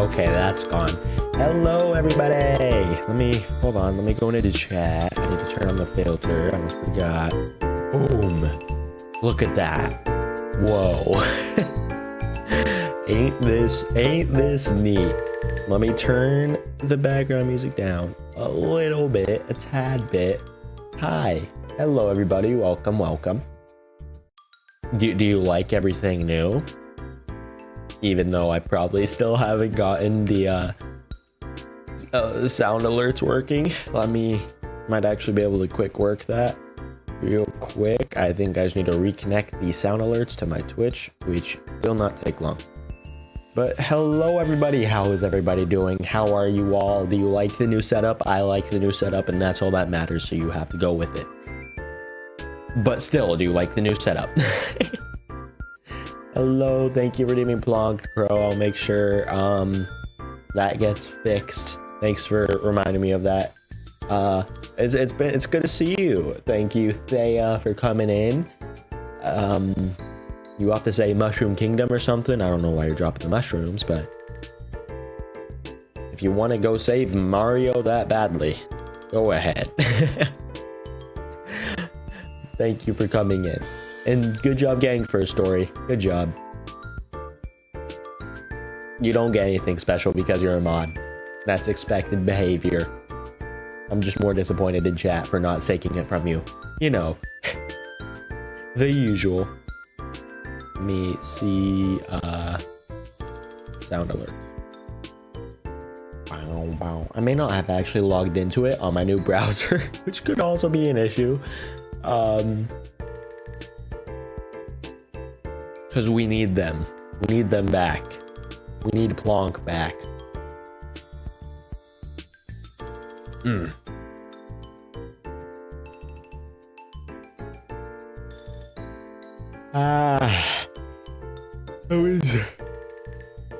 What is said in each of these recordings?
Okay, that's gone. Hello, everybody. Let me go into the chat. I need to turn on the filter. I almost forgot. Boom. Look at that. Whoa. Ain't this neat? Let me turn the background music down a little bit, a tad bit. Hi. Hello, everybody. Welcome. Do you like everything new? Even though I probably still haven't gotten the sound alerts working. Might actually be able to quick work that real quick. I think I just need to reconnect the sound alerts to my Twitch, which will not take long. But hello, everybody. How is everybody doing? How are you all? Do you like the new setup? I like the new setup, and that's all that matters, so you have to go with it. But still, do you like the new setup? Hello, thank you for redeeming Plonk Pro. I'll make sure that gets fixed. Thanks for reminding me of that. It's good to see you. Thank you, Thea, for coming in. You have to say Mushroom Kingdom or something. I don't know why you're dropping the mushrooms, but if you want to go save Mario that badly, go ahead. Thank you for coming in. And good job getting first story. Good job. You don't get anything special because you're a mod. That's expected behavior. I'm just more disappointed in chat for not taking it from you. You know. The usual. Let me see sound alert. Wow. I may not have actually logged into it on my new browser, which could also be an issue. Because we need them. We need them back. We need Plonk back.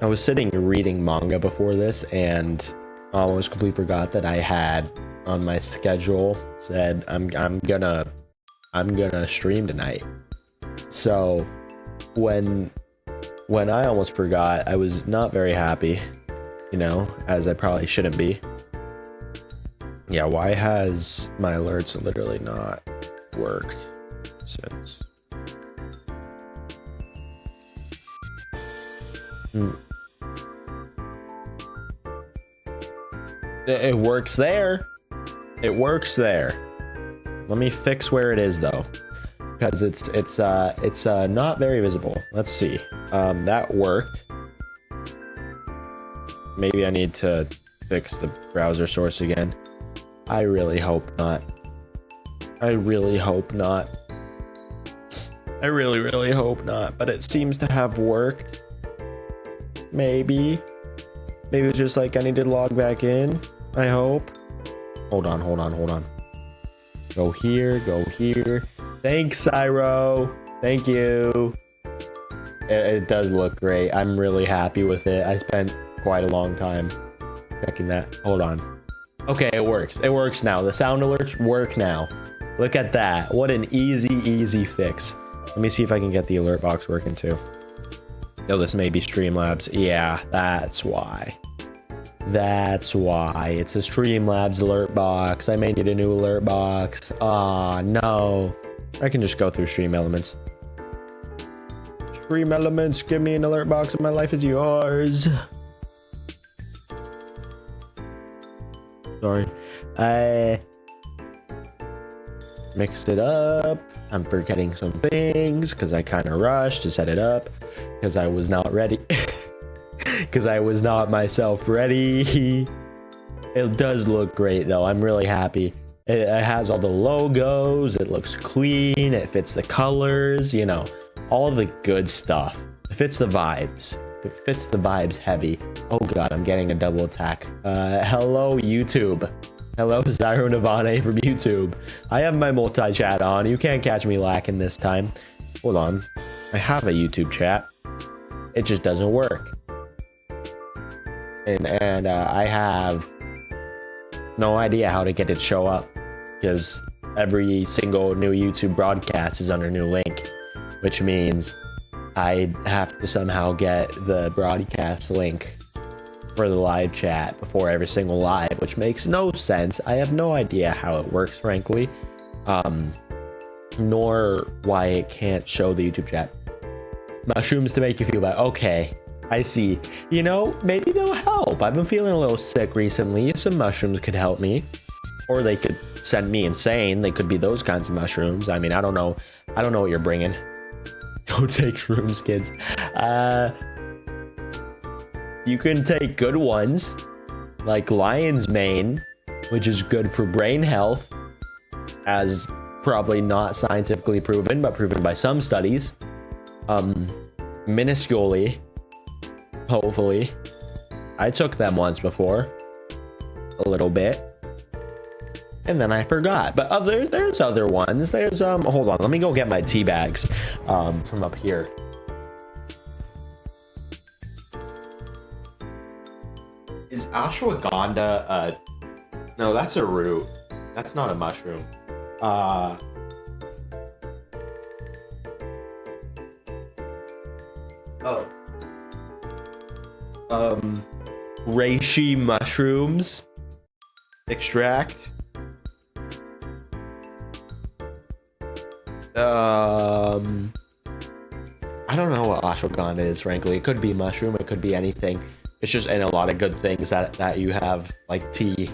I was sitting reading manga before this and I almost completely forgot that I had on my schedule said I'm gonna stream tonight. So when I almost forgot, I was not very happy, you know, as I probably shouldn't be. Yeah, why has my alerts literally not worked since? It works there. It works there. Let me fix where it is though, because it's not very visible. Let's see. That worked. Maybe I need to fix the browser source again. I really hope not. I really hope not. I really hope not, but it seems to have worked. Maybe it's just like I need to log back in. I hope. Hold on. Go here. Thanks, Cyro. Thank you. It does look great. I'm really happy with it. I spent quite a long time checking that. Hold on. Okay, it works. It works now. The sound alerts work now. Look at that. What an easy fix. Let me see if I can get the alert box working too. Oh, this may be Streamlabs. Yeah, that's why. That's why. It's a Streamlabs alert box. I may need a new alert box. Ah, no. I can just go through Stream Elements. Stream Elements, give me an alert box and my life is yours. Sorry. I mixed it up. I'm forgetting some things because I kind of rushed to set it up because I was not ready. Because I was not myself ready. It does look great though. I'm really happy. It has all the logos. It looks clean. It fits the colors, you know, all the good stuff. It fits the vibes. It fits the vibes heavy. Oh god, I'm getting a double attack. Hello YouTube. Hello Zyro Navane from YouTube. I have my multi-chat on. You can't catch me lacking this time. Hold on. I have a YouTube chat. It just doesn't work. And I have no idea how to get it show up because every single new YouTube broadcast is under new link, which means I have to somehow get the broadcast link for the live chat before every single live, which makes no sense. I have no idea how it works, frankly, nor why it can't show the YouTube chat. Mushrooms to make you feel better. Okay, I see. You know, maybe they'll help. I've been feeling a little sick recently. Some mushrooms could help me, or they could send me insane. They could be those kinds of mushrooms. I mean, I don't know what you're bringing. Don't take shrooms, kids. You can take good ones like lion's mane, which is good for brain health, as probably not scientifically proven, but proven by some studies. Minusculely, hopefully. I took them once before, a little bit, and then I forgot. But there's other ones. There's hold on, let me go get my tea bags from up here. Is ashwagandha no, that's a root. That's not a mushroom. Reishi mushrooms extract. I don't know what ashwagandha is, frankly. It could be mushroom, it could be anything. It's just in a lot of good things that you have, like tea.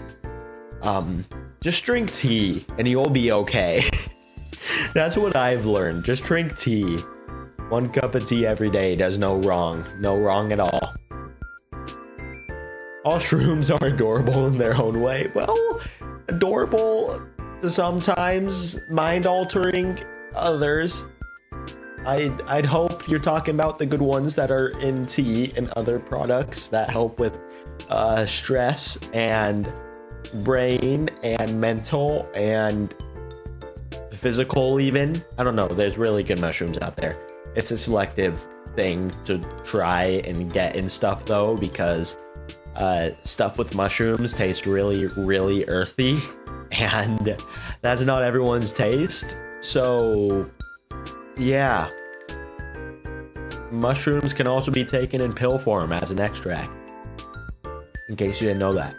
Just drink tea and you'll be okay. That's what I've learned. Just drink tea. 1 cup of tea every day does no wrong. No wrong at all. All shrooms are adorable in their own way. Well, adorable to sometimes, mind-altering others. I'd hope you're talking about the good ones that are in tea and other products that help with stress and brain and mental and physical even. I don't know. There's really good mushrooms out there. It's a selective thing to try and get in stuff though, because stuff with mushrooms tastes really, really earthy, and that's not everyone's taste. So yeah, mushrooms can also be taken in pill form as an extract, in case you didn't know that.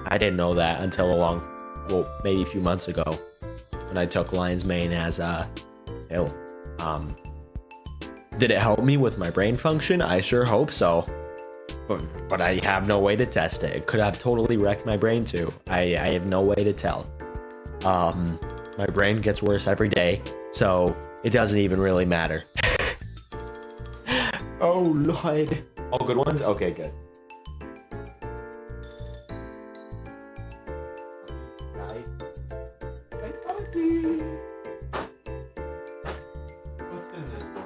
I didn't know that until maybe a few months ago when I took lion's mane as a pill. Did it help me with my brain function? I sure hope so. But I have no way to test it. It could have totally wrecked my brain too. I have no way to tell. My brain gets worse every day, so it doesn't even really matter. Oh Lord. All good ones? Okay, good. What's in this one?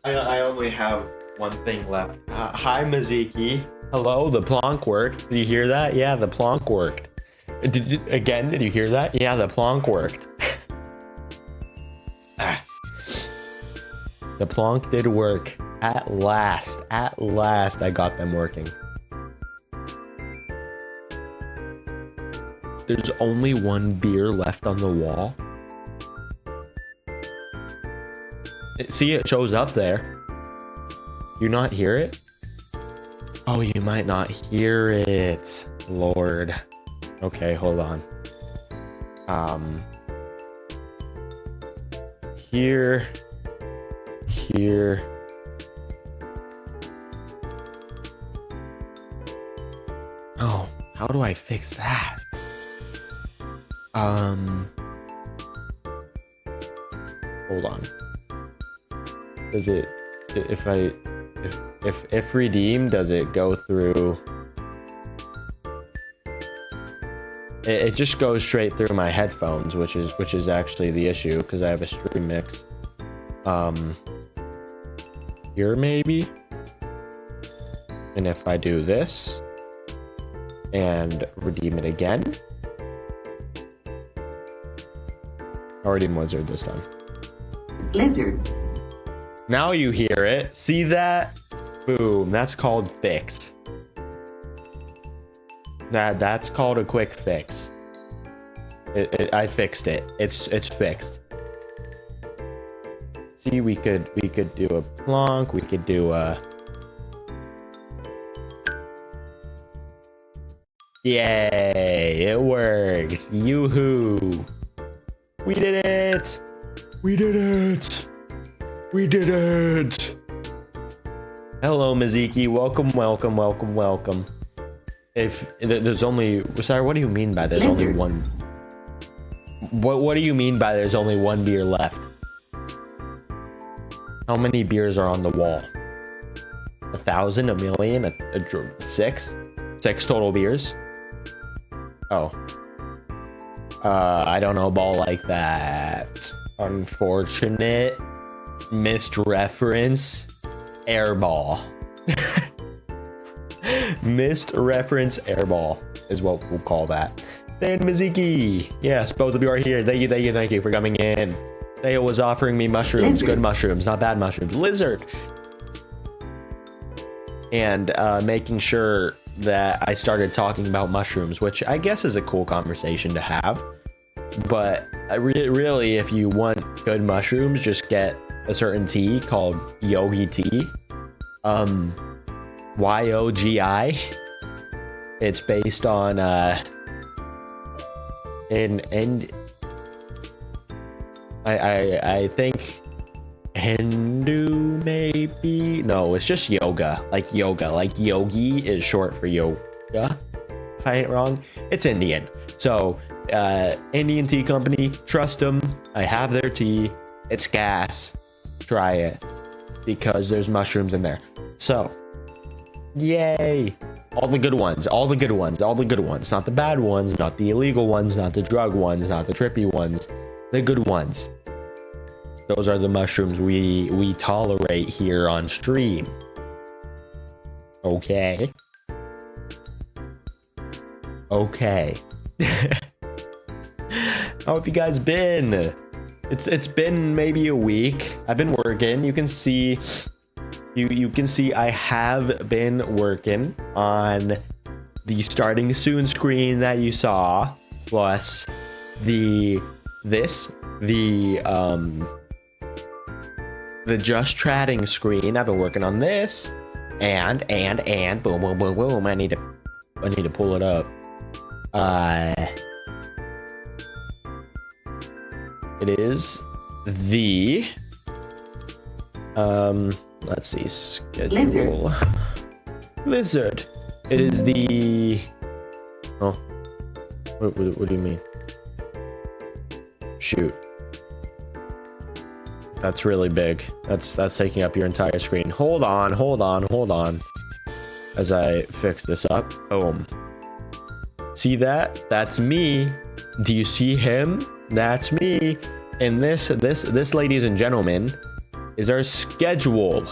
I only have one thing left. Hi, Maziki. Hello, the plonk worked. Did you hear that? Yeah, the plonk worked. Did you hear that? Yeah, the plonk worked. The plonk did work. At last I got them working. There's only one beer left on the wall. See, it shows up there. You not hear it? Oh, you might not hear it. Lord. Okay, hold on. Here. Oh, how do I fix that? Hold on. Does it, if redeemed, does it go through? It just goes straight through my headphones, which is actually the issue, because I have a stream mix. Here maybe? And if I do this and redeem it again. I'll redeem Wizard this time. Blizzard. Now you hear it. See that? Boom. That's called fix. That's called a quick fix. I fixed it. It's fixed. See, we could do a plonk. We could do a. Yay! It works. Yoo-hoo! We did it! We did it! We did it! Hello, Miziki. Welcome, welcome, welcome, welcome. If there's only, sorry, what do you mean by there's only one? What do you mean by there's only one beer left? How many beers are on the wall? 1,000, 1,000,000, six total beers. Oh. I don't know, ball like that. Unfortunate. Missed reference. Airball. Missed reference airball is what we'll call that. Then Miziki. Yes, both of you are here. Thank you for coming in. Theo was offering me mushrooms. Lizard. Good mushrooms, not bad mushrooms. Lizard. And making sure that I started talking about mushrooms, which I guess is a cool conversation to have. But really, if you want good mushrooms, just get a certain tea called Yogi tea. YOGI. It's based on I think Hindu, maybe. No, it's just yoga. Like yogi is short for yoga. If I ain't wrong, it's Indian. So Indian tea company, trust them. I have their tea. It's gas. Try it because there's mushrooms in there. So yay, all the good ones, all the good ones, all the good ones, not the bad ones, not the illegal ones, not the drug ones, not the trippy ones, the good ones. Those are the mushrooms we tolerate here on stream. Okay. How have you guys been? It's been maybe a week. I've been working. You can see I have been working on the starting soon screen that you saw, plus the just chatting screen. I've been working on this, and boom boom boom boom. I need to pull it up. It is the let's see, schedule. Lizard. It is the oh, what do you mean? Shoot, that's really big. That's taking up your entire screen. Hold on as I fix this up. Boom. See that? That's me. Do you see him? That's me. And this, ladies and gentlemen, is our schedule.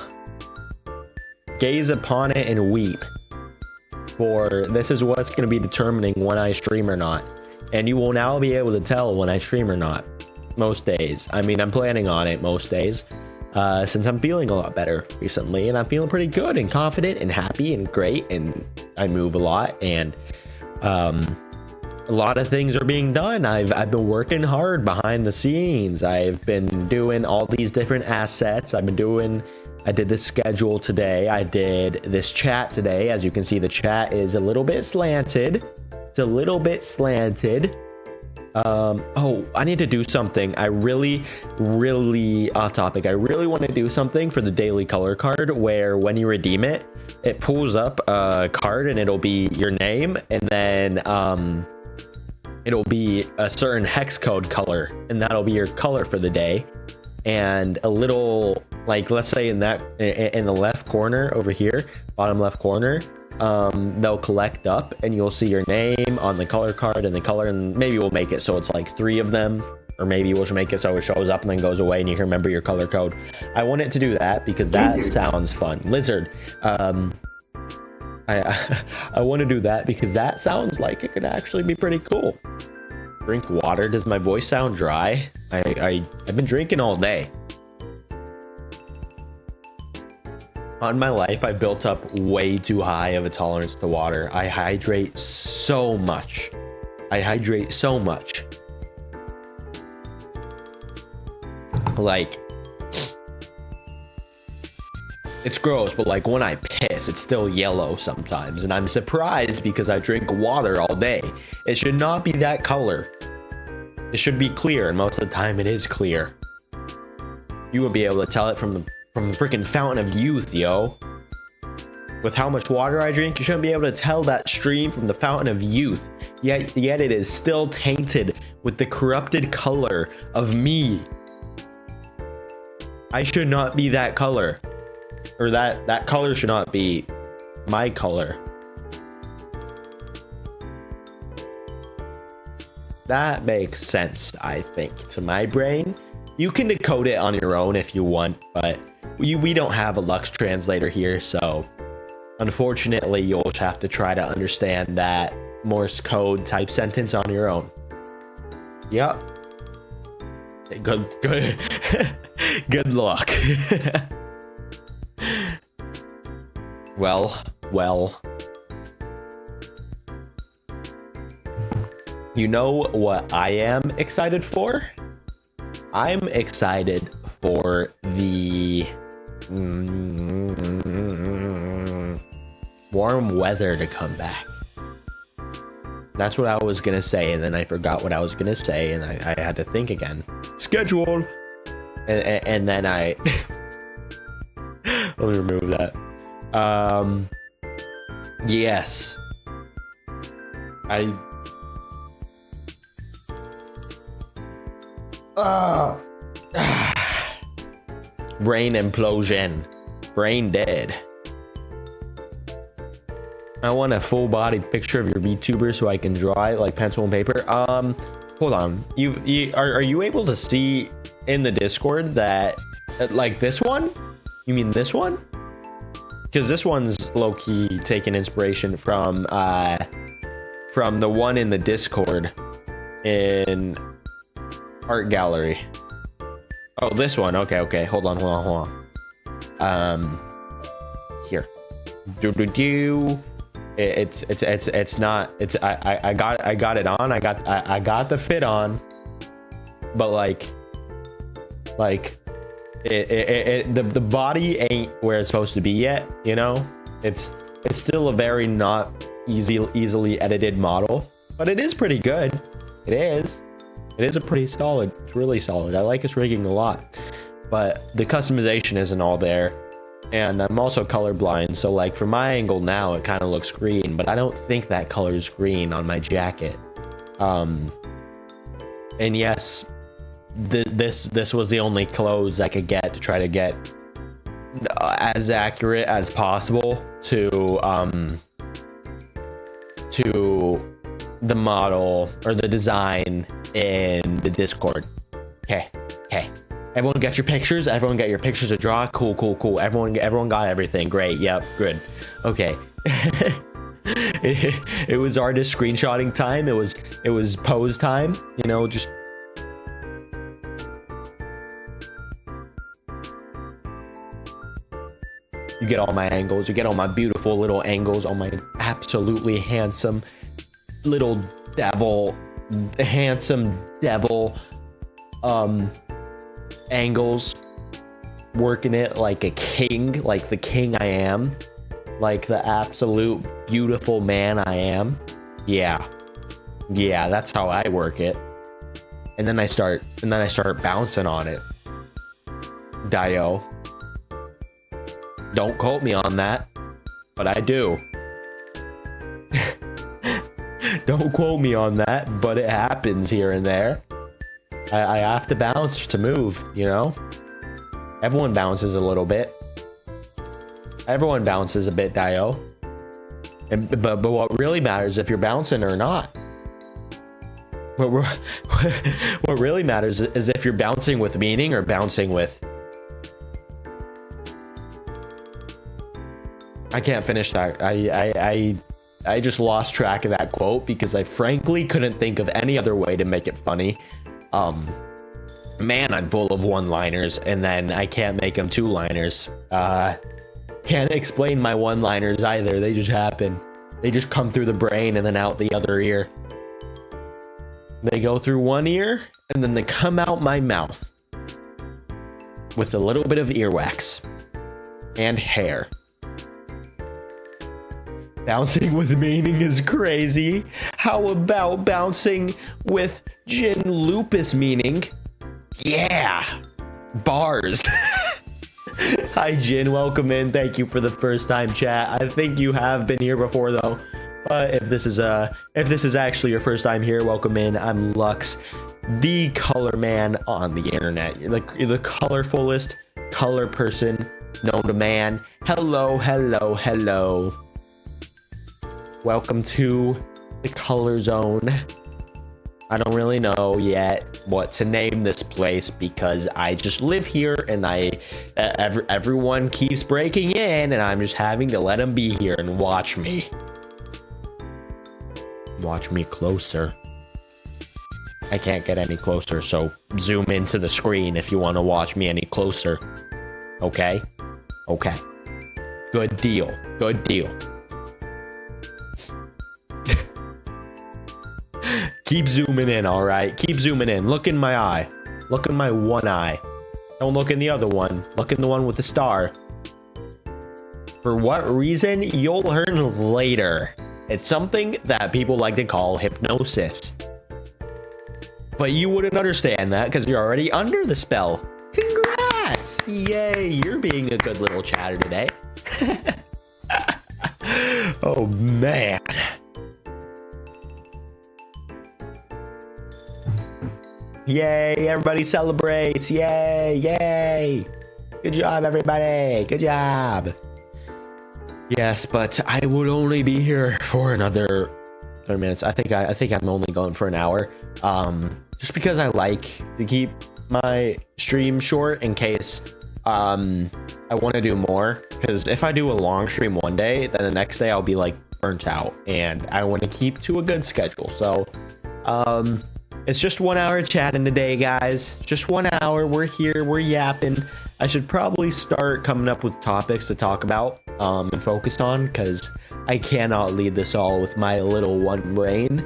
Gaze upon it and weep. For this is what's going to be determining when I stream or not. And you will now be able to tell when I stream or not. Most days. I mean, I'm planning on it most days. Since I'm feeling a lot better recently. And I'm feeling pretty good and confident and happy and great. And I move a lot. And a lot of things are being done. I've been working hard behind the scenes. I've been doing all these different assets. I did this schedule today. I did this chat today. As you can see, the chat is a little bit slanted. It's a little bit slanted. Oh, I need to do something. I really off topic. I really want to do something for the daily color card where when you redeem it, it pulls up a card and it'll be your name and then it'll be a certain hex code color and that'll be your color for the day. And a little, like, let's say in the left corner over here, bottom left corner, they'll collect up and you'll see your name on the color card and the color, and maybe we'll make it so it's like 3 of them, or maybe we'll just make it so it shows up and then goes away and you can remember your color code. I want it to do that because that Lizard. sounds fun. Lizard. I want to do that because that sounds like it could actually be pretty cool. Drink water. Does my voice sound dry? I've been drinking all day. On my life, I built up way too high of a tolerance to water. I hydrate so much. Like, it's gross, but like when I piss, it's still yellow sometimes. And I'm surprised because I drink water all day. It should not be that color. It should be clear, and most of the time it is clear. You would be able to tell it from the freaking fountain of youth, yo. With how much water I drink, you shouldn't be able to tell that stream from the fountain of youth. Yet it is still tainted with the corrupted color of me. I should not be that color. Or that color should not be my color. That makes sense, I think, to my brain. You can decode it on your own if you want, but we don't have a Lux translator here, so unfortunately you'll just have to try to understand that Morse code type sentence on your own. Yep. Good good luck. Well. You know what I am excited for? I'm excited for the warm weather to come back. That's what I was gonna say, and then I forgot what I was gonna say, and I had to think again. Schedule. And then I let me remove that. Yes. Brain implosion. Brain dead. I want a full-bodied picture of your VTuber so I can draw it like pencil and paper. Hold on. Are you able to see in the Discord that like this one? You mean this one? Because this one's low-key taking inspiration from the one in the Discord in art gallery. Oh, this one. Okay. Hold on. Here. It's not. I got it on. I got the fit on. But like the body ain't where it's supposed to be yet. You know, it's still a very not easily edited model, but it is pretty good. It is a pretty solid. It's really solid. I like this rigging a lot, but the customization isn't all there. And I'm also colorblind, so like for my angle now, it kind of looks green, but I don't think that color is green on my jacket. And yes, this was the only clothes I could get to try to get as accurate as possible to the model or the design in the Discord. Okay. Everyone got your pictures? Everyone got your pictures to draw? Cool. Everyone got everything. Great. Yep. Good. Okay. It was artist screenshotting time. It was pose time. You know, just you get all my angles. You get all my beautiful little angles. All my absolutely handsome little devil, handsome devil angles, working it like a king, like the king I am, like the absolute beautiful man I am. Yeah, that's how I work it. And then I start bouncing on it. Dio, don't quote me on that, but I do. Don't quote me on that, but it happens here and there. I have to bounce to move, you know? Everyone bounces a little bit. Everyone bounces a bit, Dio. But what really matters is if you're bouncing or not. What really matters is if you're bouncing with meaning or bouncing with... I can't finish that. I just lost track of that quote because I frankly couldn't think of any other way to make it funny. Man, I'm full of one-liners, and then I can't make them two-liners. Can't explain my one-liners either. They just happen. They just come through the brain and then out the other ear. They go through one ear, and then they come out my mouth. with a little bit of earwax and hair. Bouncing with meaning is crazy. How about bouncing with gin lupus meaning? Yeah, bars. Hi Jin, welcome in. Thank you for the first time chat. I think you have been here before though. But if this is actually your first time here, welcome in. I'm Lux, the color man on the internet. You're the colorfulest color person known to man. Hello, hello, hello. Welcome to the color zone. I don't really know yet what to name this place because I just live here and everyone keeps breaking in and I'm just having to let them be here and watch me. Watch me closer. I can't get any closer, so zoom into the screen if you want to watch me any closer. Okay? Okay. Good deal. Good deal. Keep zooming in, all right? Keep zooming in. Look in my eye. Look in my one eye. Don't look in the other one. Look in the one with the star. For what reason? You'll learn later. It's something that people like to call hypnosis. But you wouldn't understand that because you're already under the spell. Congrats! Yay, you're being a good little chatter today. Oh, man. Yay, everybody celebrates. Yay, yay. Good job, everybody. Good job. Yes, but I would only be here for another 30 minutes. I think I'm only going for an hour. Just because I like to keep my stream short in case I want to do more. Because if I do a long stream one day, then the next day I'll be like burnt out, and I want to keep to a good schedule. So, it's just 1 hour chatting today, guys. Just 1 hour. We're here. We're yapping. I should probably start coming up with topics to talk about and focus on, because I cannot lead this all with my little one brain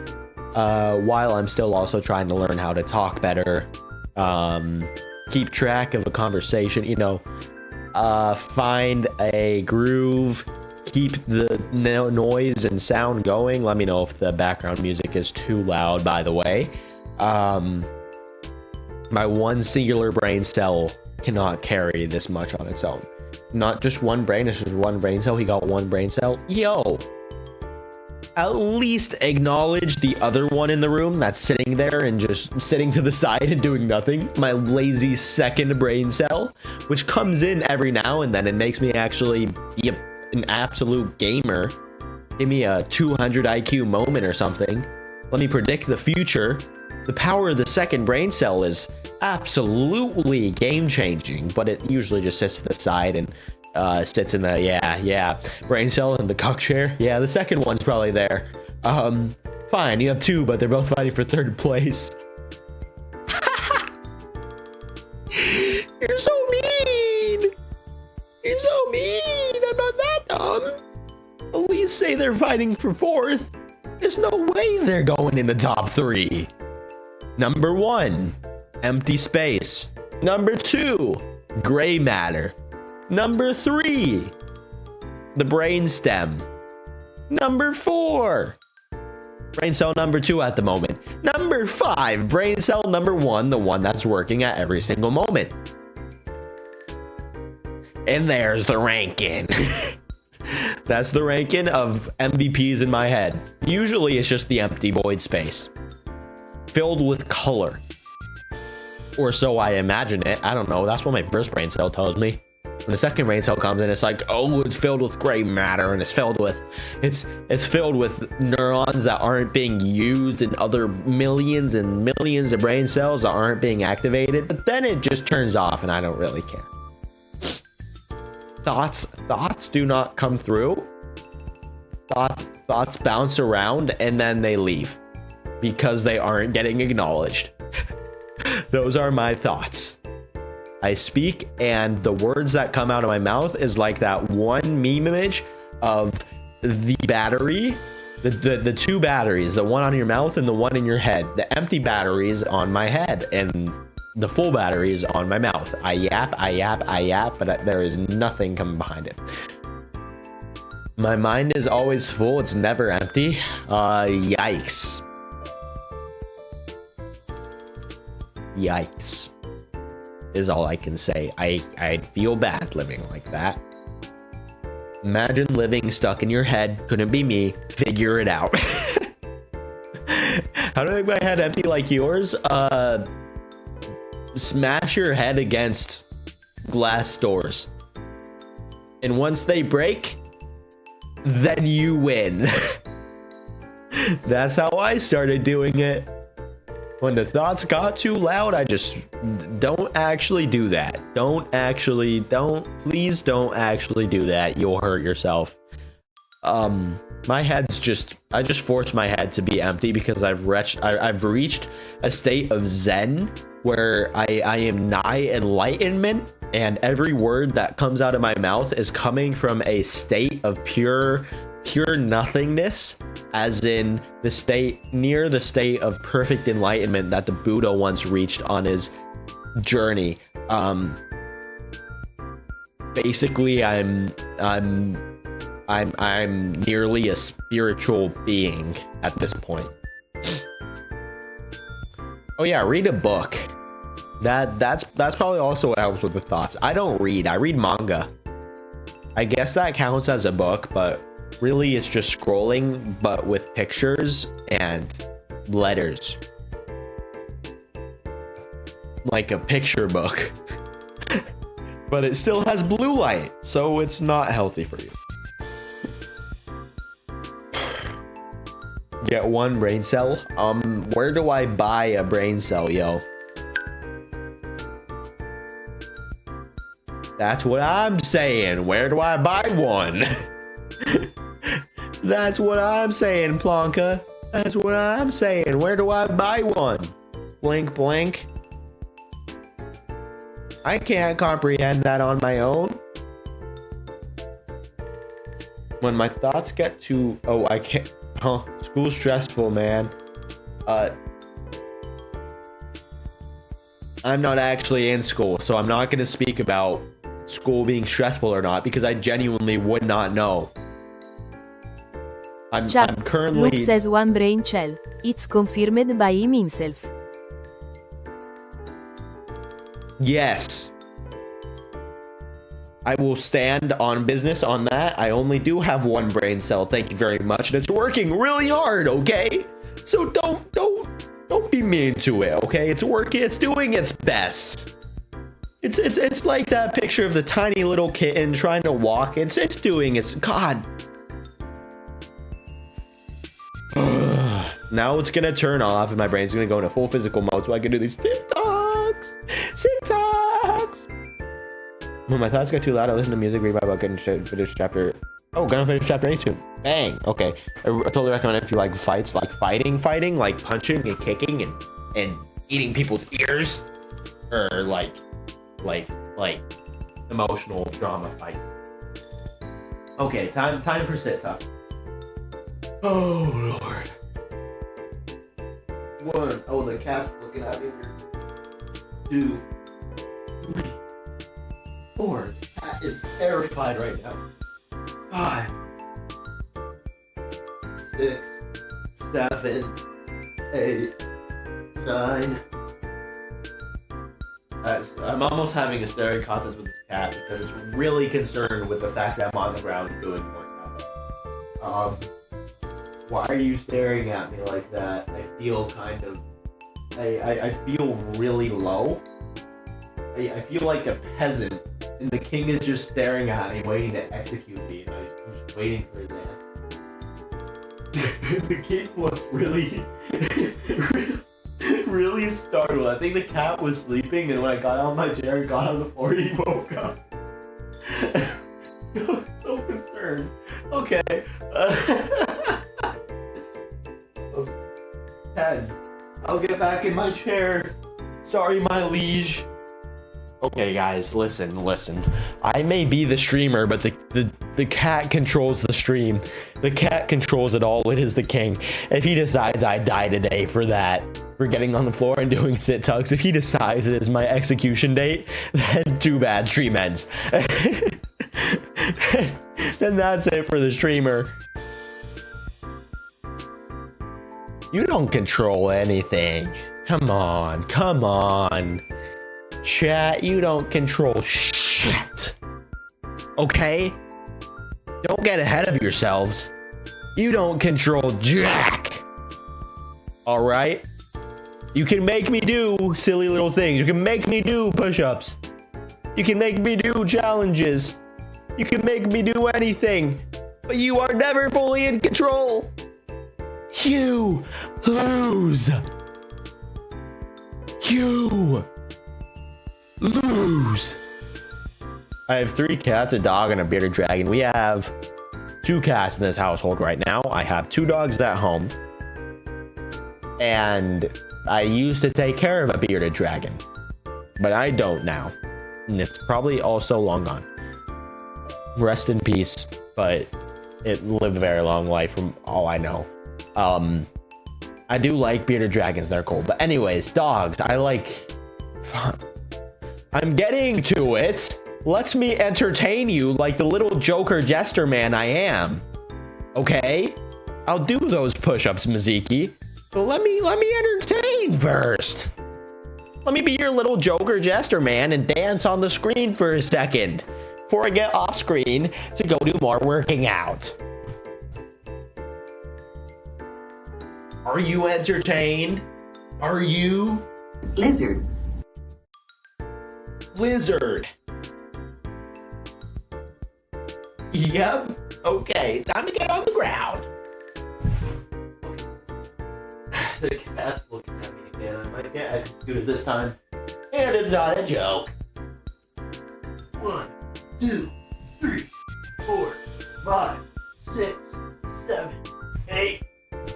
while I'm still also trying to learn how to talk better, keep track of a conversation, you know, find a groove, keep the noise and sound going. Let me know if the background music is too loud, by the way. My one singular brain cell cannot carry this much on its own. Not just one brain, it's just one brain cell. He got one brain cell. Yo, at least acknowledge the other one in the room that's sitting there and just sitting to the side and doing nothing. My lazy second brain cell, which comes in every now and then and makes me actually be an absolute gamer. Give me a 200 IQ moment or something. Let me predict the future. The power of the second brain cell is absolutely game-changing, but it usually just sits to the side and sits in the brain cell in the cuck chair. Yeah, the second one's probably there. Fine, you have two, but they're both fighting for third place. You're so mean. You're so mean. I'm not that dumb. At least say they're fighting for fourth. There's no way they're going in the top three. Number 1, empty space. Number 2, gray matter. Number 3, the brainstem. Number 4, brain cell number 2 at the moment. Number 5, brain cell number 1, the one that's working at every single moment. And there's the ranking. That's the ranking of MVPs in my head. Usually it's just the empty void space, filled with color, or so I imagine it. I don't know. That's what my first brain cell tells me. When the second brain cell comes in, it's like, oh, it's filled with gray matter, and it's filled with neurons that aren't being used, and other millions and millions of brain cells that aren't being activated. But then it just turns off, and I don't really care. Thoughts do not come through. Thoughts bounce around, and then they leave because they aren't getting acknowledged. Those are my thoughts. I speak, and the words that come out of my mouth is like that one meme image of the battery, the two batteries, the one on your mouth and the one in your head. The empty batteries on my head, and the full battery is on my mouth. I yap, but there is nothing coming behind it. My mind is always full. It's never empty. Yikes. Yikes is all I can say. I'd feel bad living like that. Imagine living stuck in your head. Couldn't be me. Figure it out. How do I make my head empty like yours? Smash your head against glass doors. And once they break, then you win. That's how I started doing it. When the thoughts got too loud, I just don't actually do that. Please don't actually do that. You'll hurt yourself. My head's I just force my head to be empty because I've reached a state of Zen where I am nigh enlightenment, and every word that comes out of my mouth is coming from a state of pure nothingness, as in near the state of perfect enlightenment that the Buddha once reached on his journey. Basically, I'm nearly a spiritual being at this point. Oh yeah, read a book. That's probably also what helps with the thoughts. I don't read. I read manga. I guess that counts as a book, but really it's just scrolling, but with pictures and letters. Like a picture book. But it still has blue light, so it's not healthy for you. Get one brain cell. Where do I buy a brain cell, yo? That's what I'm saying. Where do I buy one? That's what I'm saying, Plonka. That's what I'm saying. Where do I buy one? Blink, blink. I can't comprehend that on my own. When my thoughts get too... Oh, I can't... Huh, school's stressful, man. I'm not actually in school, so I'm not going to speak about school being stressful or not, because I genuinely would not know. I'm currently... Luke says one brain cell. It's confirmed by him himself. Yes. I will stand on business on that. I only do have one brain cell. Thank you very much. And it's working really hard, okay? So don't be mean to it, okay? It's working. It's doing its best. It's like that picture of the tiny little kitten trying to walk. It's doing its... God. Now it's gonna turn off and my brain's gonna go into full physical mode so I can do these TikToks. When my thoughts get too loud, I listen to music, read my book, and finish chapter. Oh, gonna finish chapter 8 soon. Bang. Okay. I totally recommend it if you like fights, like fighting, like punching and kicking and eating people's ears, or like emotional drama fights. Okay, time for sit talk. Oh Lord. One. Oh, the cat's looking at me weird. 2, 3, 4. The cat is terrified right now. 5, 6, 7, 8, 9. I'm almost having a staring contest with this cat because it's really concerned with the fact that I'm on the ground doing one now. Why are you staring at me like that? I feel kind of... I feel really low. I feel like a peasant, and the king is just staring at me, waiting to execute me, and I'm just waiting for his ass. The king was really, really startled. I think the cat was sleeping, and when I got out of my chair and got on the floor, he woke up. He was so concerned. Okay. 10. I'll get back in my chair. Sorry, my liege. Okay, guys, listen. I may be the streamer, but The cat controls the stream. The cat controls it all. It is the king. If he decides I die today for that, for getting on the floor and doing sit tucks, if he decides it is my execution date, then too bad, stream ends. Then that's it for the streamer. You don't control anything. Come on, come on. Chat, you don't control shit. Okay? Don't get ahead of yourselves. You don't control jack. All right? You can make me do silly little things. You can make me do push-ups. You can make me do challenges. You can make me do anything. But you are never fully in control. You lose. You lose. I have 3 cats, a dog, and a bearded dragon. We have 2 cats in this household right now. I have 2 dogs at home. And I used to take care of a bearded dragon. But I don't now. And it's probably also long gone. Rest in peace. But it lived a very long life from all I know. I do like bearded dragons. They're cool. But anyways, dogs. I like... I'm getting to it. Let me entertain you like the little Joker jester man I am. Okay? I'll do those push-ups, Maziki. But let me entertain first. Let me be your little Joker jester man and dance on the screen for a second before I get off screen to go do more working out. Are you entertained? Are you? Lizard. Lizard. Yep. Okay, time to get on the ground. The cat's looking at me again. I might get executed this time. And it's not a joke. 1, 2, 3, 4, 5, 6, 7, 8,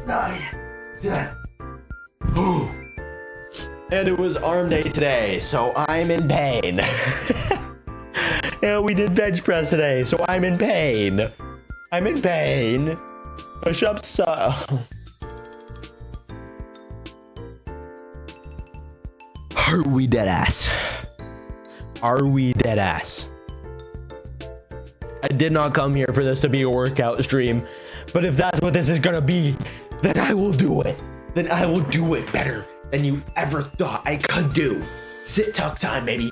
9, 10. And it was arm day today, so I'm in pain. And we did bench press today, so I'm in pain. I'm in pain. Push-ups. Are we dead ass? Are we dead ass? I did not come here for this to be a workout stream, but if that's what this is gonna be, then I will do it. Then I will do it better than you ever thought I could do. Sit tuck time, baby.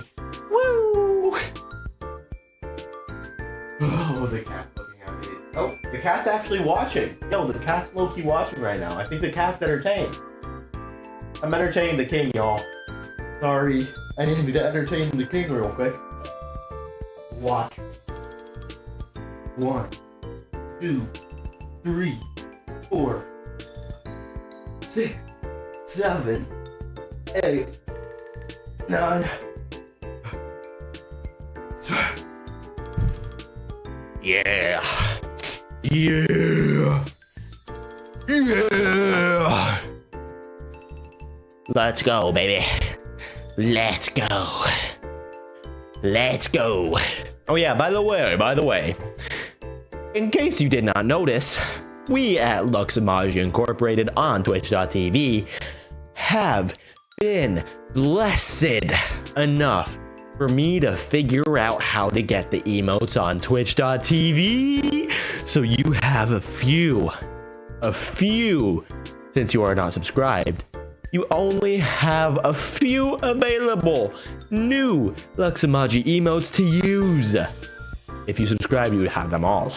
Woo! Oh, the cat's looking at me. Oh, the cat's actually watching. Yo, the cat's low-key watching right now. I think the cat's entertained. I'm entertaining the king, y'all. Sorry, I needed to entertain the king real quick. Watch. 1, 2, 3, 4, 6, 7, 8, 9. Yeah. Yeah. Yeah. Let's go, baby. Let's go. Let's go. Oh yeah, by the way, in case you did not notice, we at Luxemagia Incorporated on Twitch.tv have been blessed enough for me to figure out how to get the emotes on Twitch.tv. So you have a few, since you are not subscribed, you only have a few available new Luxemagia emotes to use. If you subscribe, you would have them all.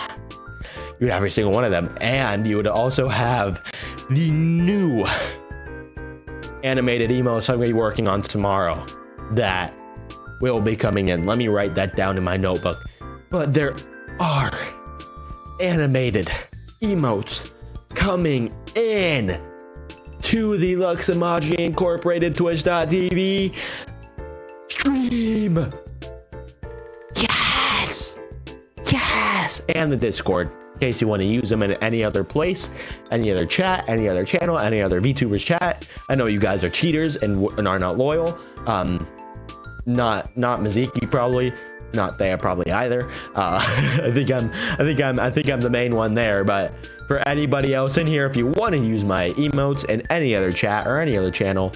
You would have every single one of them. And you would also have the new animated emotes I'm going to be working on tomorrow that will be coming in. Let me write that down in my notebook. But there are animated emotes coming in to the Luxemagia Incorporated Twitch.tv stream. Yes! Yes! And the Discord, in case you want to use them in any other place, any other chat, any other channel, any other VTubers chat. I know you guys are cheaters and are not loyal. Not Maziki probably. not there probably either. I think I'm the main one there. But for anybody else in here, if you want to use my emotes in any other chat or any other channel,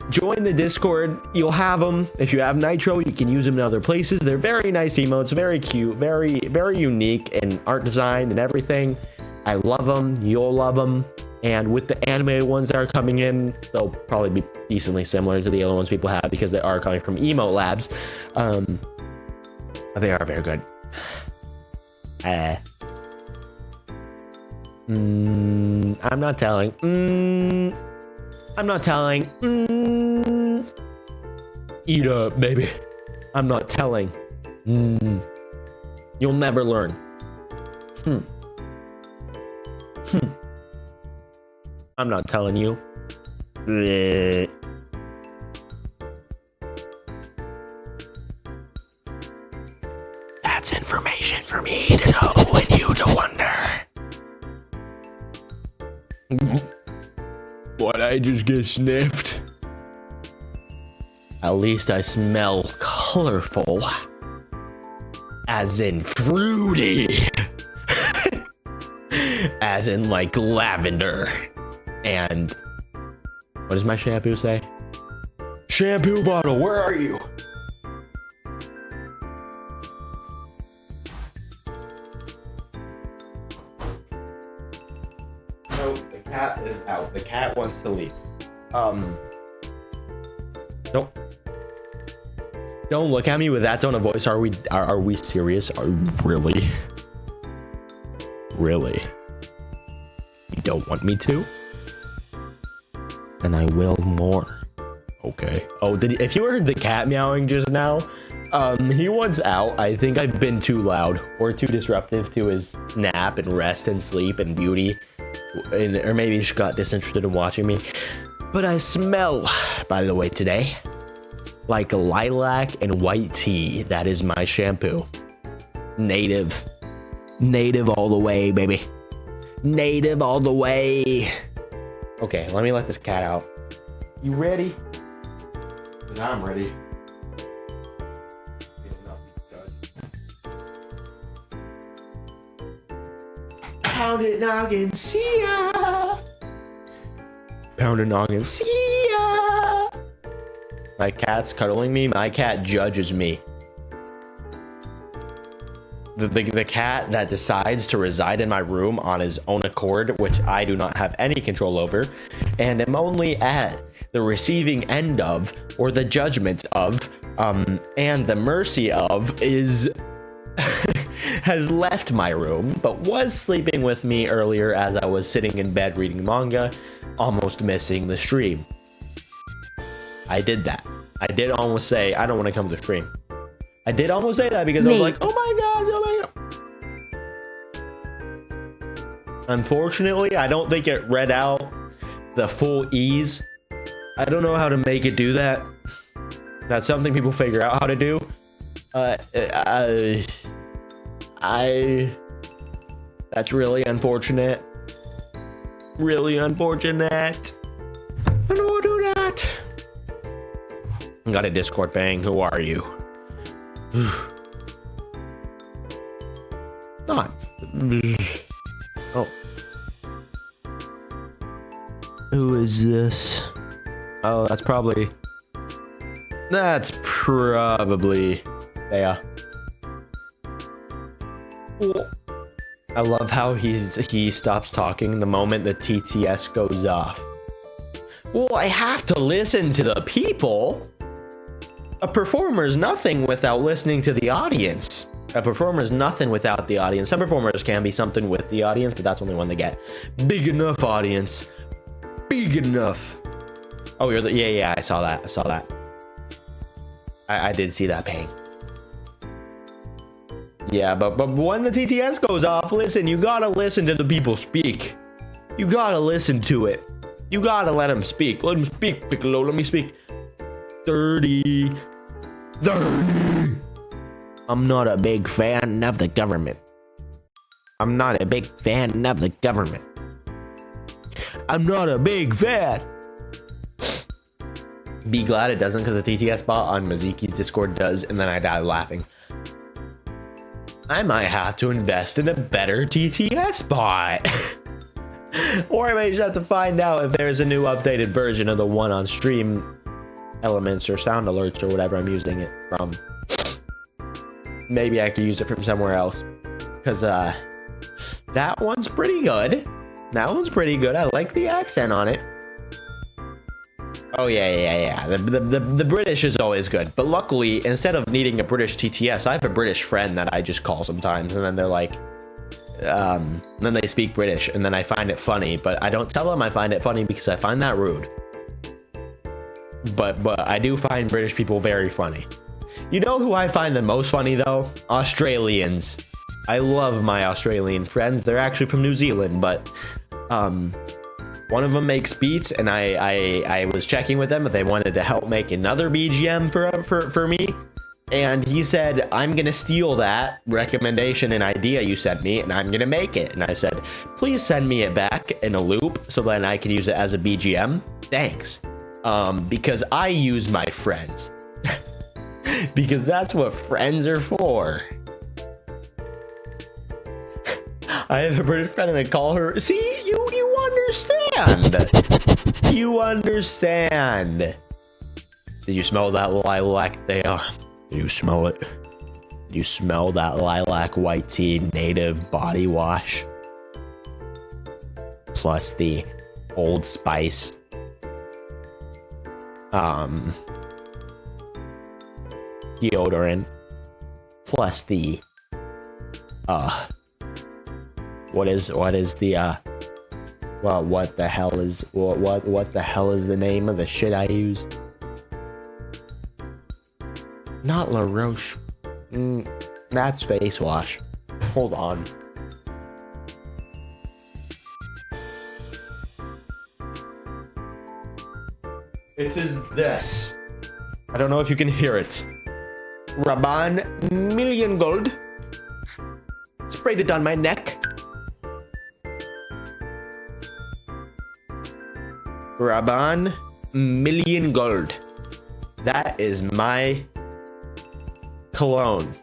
join the Discord. You'll have them. If you have Nitro, you can use them in other places. They're very nice emotes, very cute, very unique in art design and everything. I love them. You'll love them. And with the animated ones that are coming in, they'll probably be decently similar to the other ones people have because they are coming from Emote Labs. They are very good. I'm not telling. I'm not telling. Eat up, baby. I'm not telling. You'll never learn. I'm not telling you. That's information for me to know and you to wonder. What, I just get sniffed? At least I smell colorful. As in fruity. As in like lavender. And what does my shampoo say? Shampoo bottle, where are you? No, the cat is out. The cat wants to leave. Nope. Don't look at me with that tone of voice. Are we serious? Are we really? Really? You don't want me to? Then I will more. Okay. Oh, if you heard the cat meowing just now, he wants out. I think I've been too loud or too disruptive to his nap and rest and sleep and beauty. Or maybe he just got disinterested in watching me. But I smell, by the way, today, like lilac and white tea. That is my shampoo. Native. Native all the way, baby. Native all the way. Okay, let me let this cat out. You ready? Now I'm ready. Pound it, noggin, see ya. Pound it, noggin, see ya. My cat's cuddling me. My cat judges me. The cat that decides to reside in my room on his own accord, which I do not have any control over, and am only at the receiving end of, or the judgment of, and the mercy of, is has left my room, but was sleeping with me earlier as I was sitting in bed reading manga, almost missing the stream. I did that. I did almost say, I don't want to come to the stream. I did almost say that because I was like, oh my gosh, oh my god. Unfortunately, I don't think it read out the full E's. I don't know how to make it do that. That's something people figure out how to do. That's really unfortunate. Really unfortunate. I don't want to do that. I got a Discord bang. Who are you? Not. Oh. Who is this? Oh, that's probably. Yeah. I love how he stops talking the moment the TTS goes off. Well, I have to listen to the people. A performer is nothing without listening to the audience. A performer is nothing without the audience. Some performers can be something with the audience, but that's only when they get big enough audience. Big enough. Oh, you're the, yeah, I saw that. I did see that ping. Yeah, but when the TTS goes off, listen, you gotta listen to the people speak. You gotta listen to it. You gotta let them speak. Let them speak, Piccolo. Let me speak. 30. I'm not a big fan of the government. I'm not a big fan of the government. I'm not a big fan. Be glad it doesn't, because the TTS bot on Maziki's Discord does, and then I die laughing. I might have to invest in a better TTS bot. Or I might just have to find out if there's a new updated version of the one on Stream Elements or Sound Alerts or whatever I'm using it from. Maybe I could use it from somewhere else. Because that one's pretty good. That one's pretty good. I like the accent on it. Oh yeah. The British is always good. But luckily, instead of needing a British TTS, I have a British friend that I just call sometimes, and then they're like, then they speak British, and then I find it funny, but I don't tell them I find it funny because I find that rude. But I do find British people very funny. You know who I find the most funny though? Australians. I love my Australian friends. They're actually from New Zealand, but one of them makes beats, and I was checking with them if they wanted to help make another BGM for me. And he said, I'm gonna steal that recommendation and idea you sent me, and I'm gonna make it. And I said, please send me it back in a loop so that I can use it as a BGM. Thanks. Because I use my friends. Because that's what friends are for. I have a British friend and I call her. See, you understand. You understand. Did you smell that lilac there? Did you smell it? Did you smell that lilac white tea native body wash? Plus the Old Spice. Deodorant. Plus the what is the well, what the hell is the name of the shit I use? Not La Roche. That's face wash. Hold on. It is this. I don't know if you can hear it. Rabanne Million Gold. Sprayed it on my neck. Rabanne Million Gold. That is my cologne.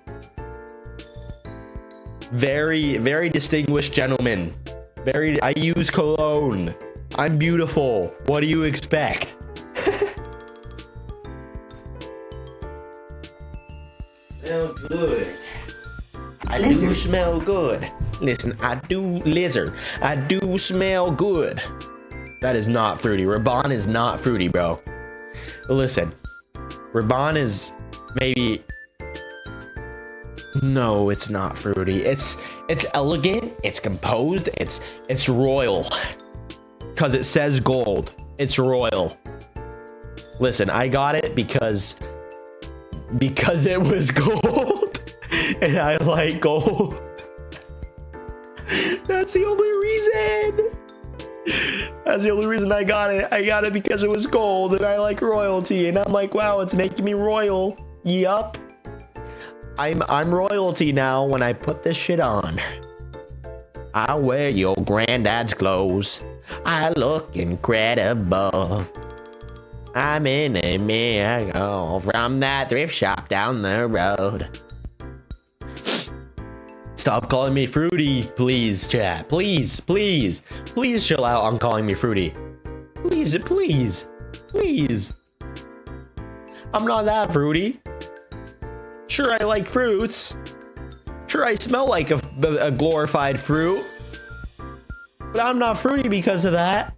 Very, very distinguished gentleman. I use cologne. I'm beautiful. What do you expect? Smell good. I do smell good. Listen, I do smell good. That is not fruity. Rabanne is not fruity, bro. Listen, Rabanne is maybe. No, it's not fruity. It's elegant. It's composed. It's royal. Cause it says gold. It's royal. Listen, I got it because it was gold, and I like gold. That's the only reason. That's the only reason I got it. I got it because it was gold, and I like royalty, and I'm like, wow, it's making me royal. Yup. I'm royalty now when I put this shit on. I wear your granddad's clothes. I look incredible. I'm in a miracle from that thrift shop down the road. Stop calling me fruity, please, chat. Please chill out on calling me fruity. Please. I'm not that fruity. Sure, I like fruits. Sure, I smell like a glorified fruit. But I'm not fruity because of that.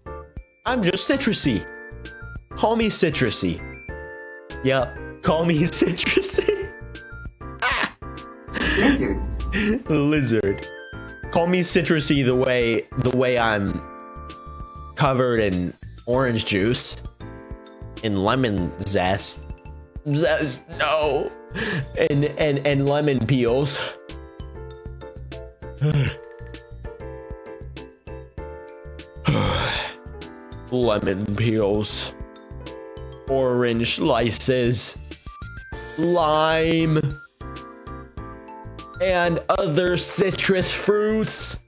I'm just citrusy. Call me citrusy. Yep, call me citrusy. Ah! Lizard. Call me citrusy the way I'm covered in orange juice, in lemon zest, no, and lemon peels. Lemon peels, orange slices, lime, and other citrus fruits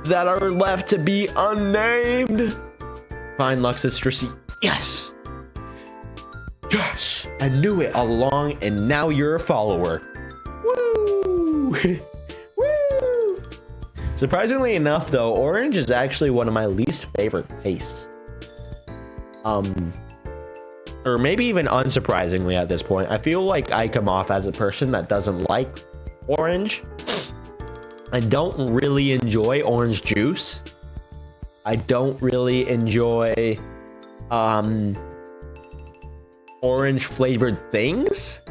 that are left to be unnamed. Fine, Lux citrusy. Yes. Yes, I knew it all along, and now you're a follower. Woo! Woo! Surprisingly enough, though, orange is actually one of my least favorite tastes. Or maybe even unsurprisingly at this point, I feel like I come off as a person that doesn't like orange. I don't really enjoy orange juice. I don't really enjoy orange flavored things,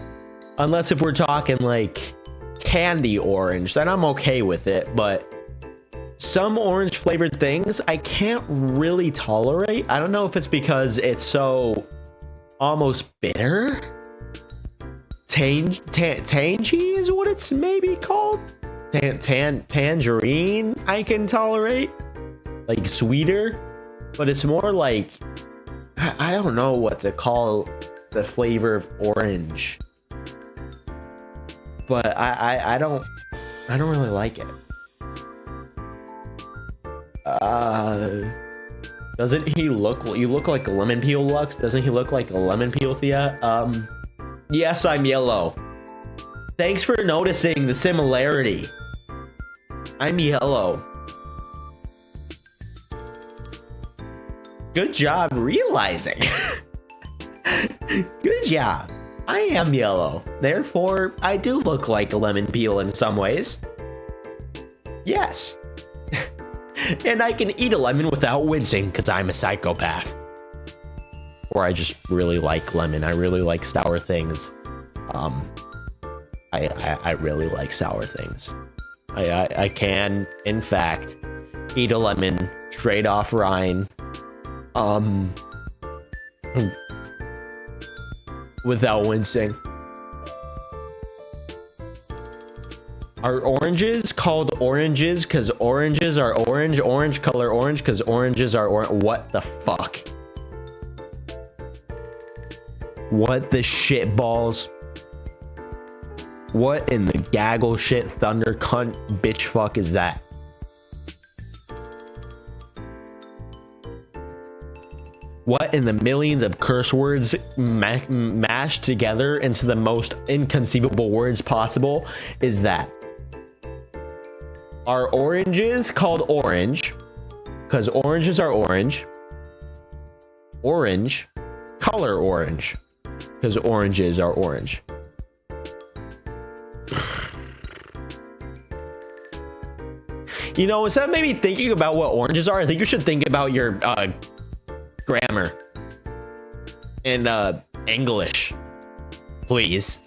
unless if we're talking like candy orange, then I'm okay with it. But some orange flavored things I can't really tolerate. I don't know if it's because it's so almost bitter. Tangy is what it's maybe called. Tangerine I can tolerate, like sweeter, but it's more like I don't know what to call the flavor of orange, but I don't really like it. Doesn't he look, you look like a lemon peel, Lux? Doesn't he look like a lemon peel, Thea? Yes, I'm yellow. Thanks for noticing the similarity. I'm yellow. Good job realizing. Good job. I am yellow. Therefore, I do look like a lemon peel in some ways. Yes. And I can eat a lemon without wincing because I'm a psychopath. Or I just really like lemon. I really like sour things. I really like sour things. I can, in fact, eat a lemon straight off rind. Without wincing. Are oranges called oranges because oranges are orange? Orange color orange because oranges are orange? What the fuck? What the shit balls? What in the gaggle shit thunder cunt bitch fuck is that? What in the millions of curse words mashed together into the most inconceivable words possible is that? Are oranges called orange because oranges are orange? Orange, color orange, because oranges are orange. You know, instead of maybe thinking about what oranges are, I think you should think about your grammar and English, please.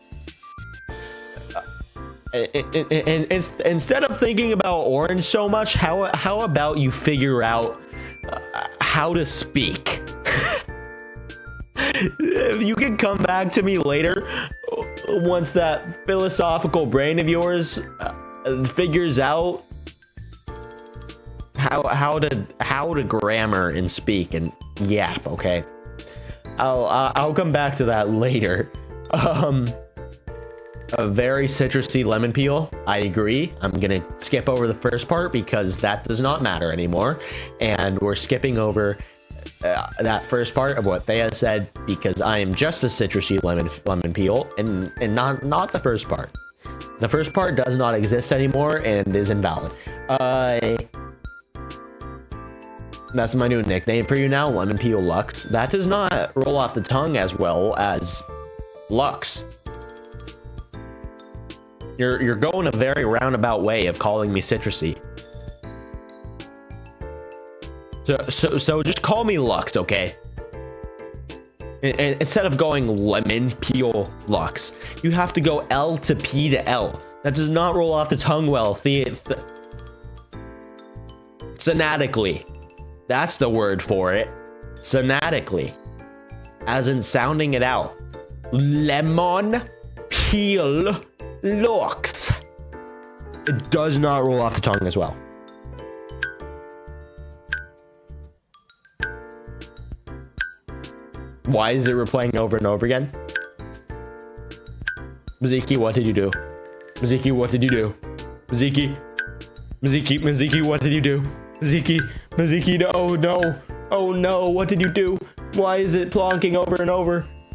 And instead of thinking about orange so much, how about you figure out how to speak? You can come back to me later once that philosophical brain of yours figures out how to grammar and speak and yap. Okay, I'll come back to that later. A very citrusy lemon peel. I agree. I'm gonna skip over the first part because that does not matter anymore, and we're skipping over that first part of what Thea said because I am just a citrusy lemon peel, and not the first part. The first part does not exist anymore and is invalid. That's my new nickname for you now, Lemon Peel Lux. That does not roll off the tongue as well as Lux. You're going a very roundabout way of calling me citrusy. So just call me Lux, okay? And instead of going Lemon Peel Lux, you have to go L to P to L. That does not roll off the tongue well. Sonatically. That's the word for it. Sonatically. As in sounding it out. Lemon Peel Lux. It does not roll off the tongue as well. Why is it replaying over and over again? Maziki, what did you do? Maziki, what did you do? Maziki, what did you do? Maziki, no, oh no, what did you do? Why is it plonking over and over?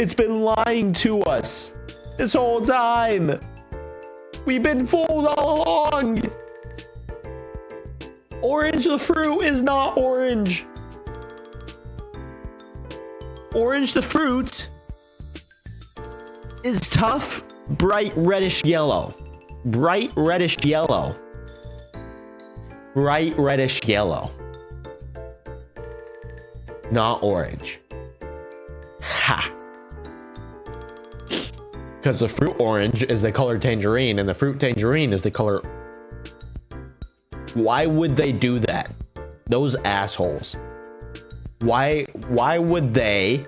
It's been lying to us this whole time. We've been fooled all along. Orange the fruit is not orange. Orange the fruit is tough, bright reddish yellow. Bright reddish yellow. Bright reddish yellow. Not orange. Ha. Because the fruit orange is the color tangerine and the fruit tangerine is the color. Why would they do that? Those assholes. Why would they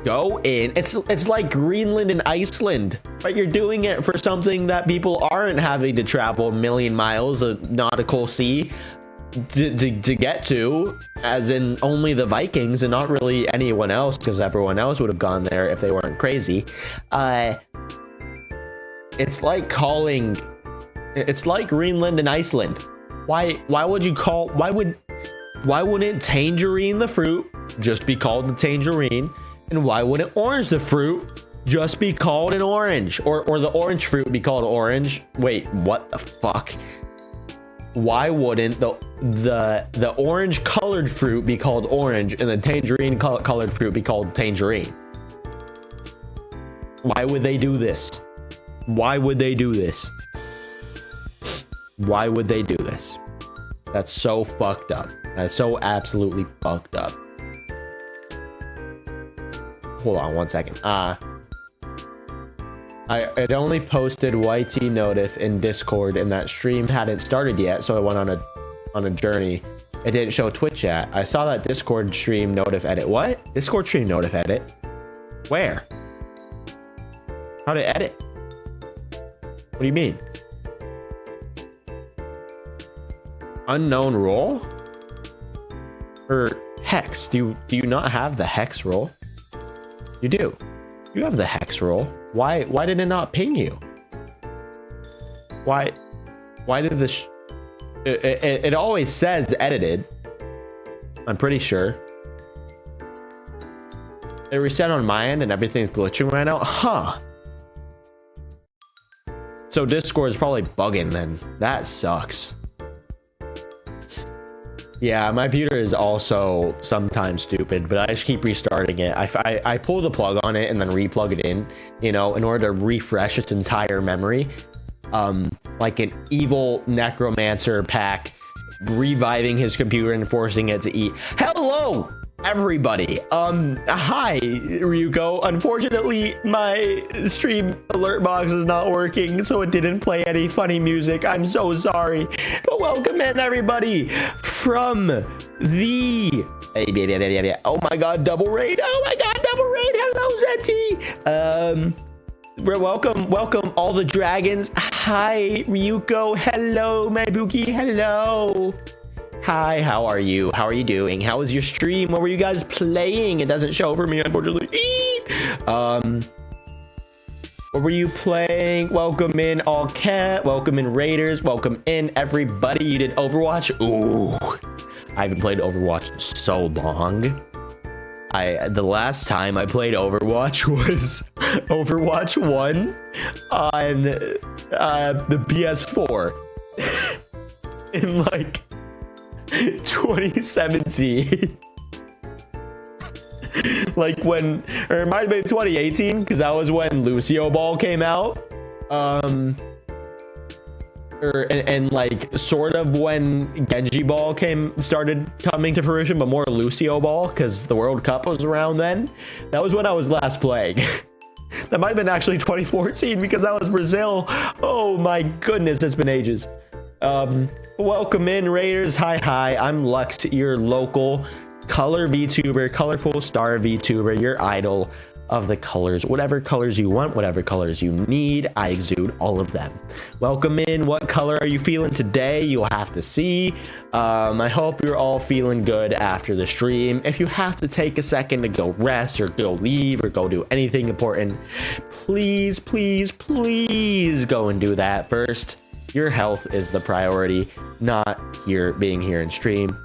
go in? It's like Greenland and Iceland, but you're doing it for something that people aren't having to travel a million miles of nautical sea to get to, as in only the Vikings and not really anyone else, because everyone else would have gone there if they weren't crazy. It's like Greenland and Iceland. Why wouldn't tangerine the fruit just be called the tangerine? And why wouldn't orange the fruit just be called an orange? Or the orange fruit be called orange? Wait, what the fuck? Why wouldn't the orange colored fruit be called orange and the tangerine colored fruit be called tangerine? Why would they do this? Why would they do this? Why would they do this? That's so fucked up. That's so absolutely fucked up. Hold on one second. I had only posted YT notif in Discord and that stream hadn't started yet, so I went on a journey. It didn't show Twitch yet. I saw that Discord stream notif edit. What? Discord stream notif edit? Where? How to edit? What do you mean? Unknown role? Or hex? Do you not have the hex role? You do. You have the hex role. Why did it not ping you? Why did this? It always says edited. I'm pretty sure. It reset on my end and everything's glitching right now. Huh. So Discord is probably bugging then. That sucks. Yeah, my computer is also sometimes stupid, but I just keep restarting it. I pull the plug on it and then replug it in, you know, in order to refresh its entire memory. Like an evil necromancer pack reviving his computer and forcing it to eat. Hello, everybody. Hi, Ryuko. Unfortunately, my stream alert box is not working, so it didn't play any funny music. I'm so sorry. But welcome in, everybody, from the... Oh my god, double raid. Oh my god, double raid. Hello, Zeti. We're welcome all the dragons. Hi, Ryuko. Hello, Mabuki. Hello. Hi, how are you? How are you doing? How was your stream? What were you guys playing? It doesn't show for me, unfortunately. What were you playing? Welcome in, all cat. Welcome in, raiders. Welcome in, everybody. You did Overwatch? Ooh, I haven't played Overwatch in so long. The last time I played Overwatch was Overwatch 1 on the PS4 in like 2017. Like when, or it might have been 2018, because that was when Lucio Ball came out. And like sort of when Genji Ball started coming to fruition, but more Lucio Ball because the World Cup was around then. That was when I was last playing. That might have been actually 2014 because that was Brazil. Oh my goodness, it's been ages. Welcome in, Raiders. Hi, I'm Lux, your local color VTuber, colorful star VTuber, your idol of the colors. Whatever colors you want, whatever colors you need, I exude all of them. Welcome in. What color are you feeling today? You'll have to see. I hope you're all feeling good after the stream. If you have to take a second to go rest or go leave or go do anything important, please go and do that first. Your health is the priority, not being here in stream.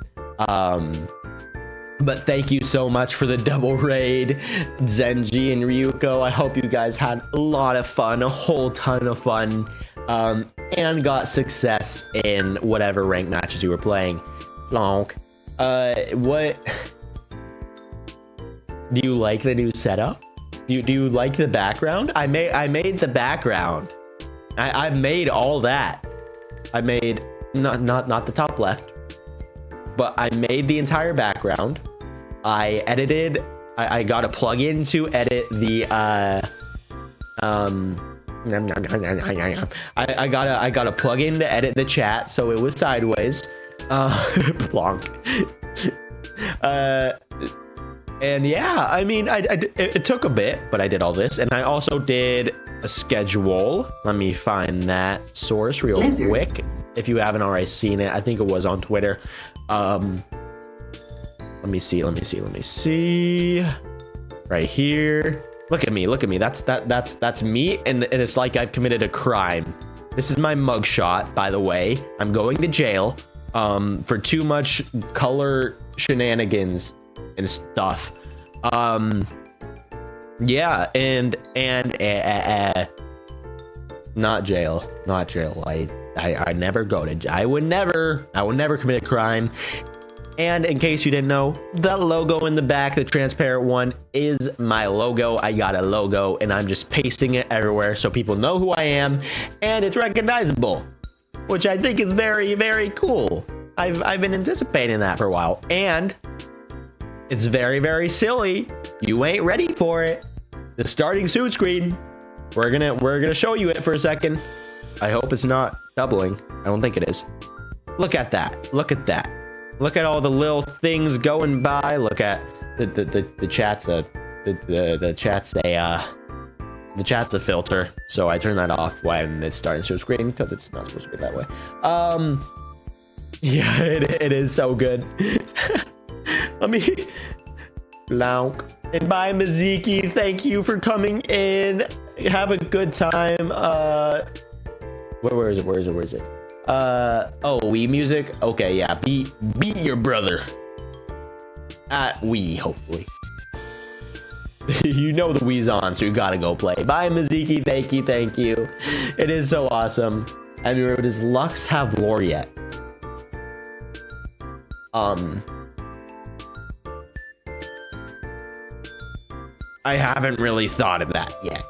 But thank you so much for the double raid, Zenji and Ryuko. I hope you guys had a lot of fun, a whole ton of fun, and got success in whatever ranked matches you were playing. Lonk. What? Do you like the new setup? Do you like the background? I made the background. I made all that. I made not the top left, but I made the entire background. I edited. I got a plugin to edit the I got a plugin to edit the chat so it was sideways. Plonk. And yeah, I mean, it took a bit, but I did all this, and I also did a schedule. Let me find that source real quick. If you haven't already seen it, I think it was on Twitter. Let me see. Right here. Look at me. That's me, and it's like I've committed a crime. This is my mugshot, by the way. I'm going to jail for too much color shenanigans and stuff. Yeah, and not jail. I never go to jail. I would never commit a crime. And in case you didn't know, the logo in the back, the transparent one, is my logo. I got a logo and I'm just pasting it everywhere so people know who I am and it's recognizable, which I think is very, very cool. I've been anticipating that for a while, and it's very, very silly. You ain't ready for it. The starting suit screen. We're gonna show you it for a second. I hope it's not doubling. I don't think it is. Look at that. Look at that. Look at all the little things going by. Look at the chats. The chat's a filter, so I turn that off when it's starting to show screen because it's not supposed to be that way. Yeah, it is so good. Let me Lounk. And bye, Maziki. Thank you for coming in. Have a good time. Where is it? Oh, Wii music. Okay, yeah. Beat your brother at Wii, hopefully. You know the Wii's on, so you gotta go play. Bye, Maziki. Thank you. It is so awesome. I mean, does Lux have lore yet? I haven't really thought of that yet.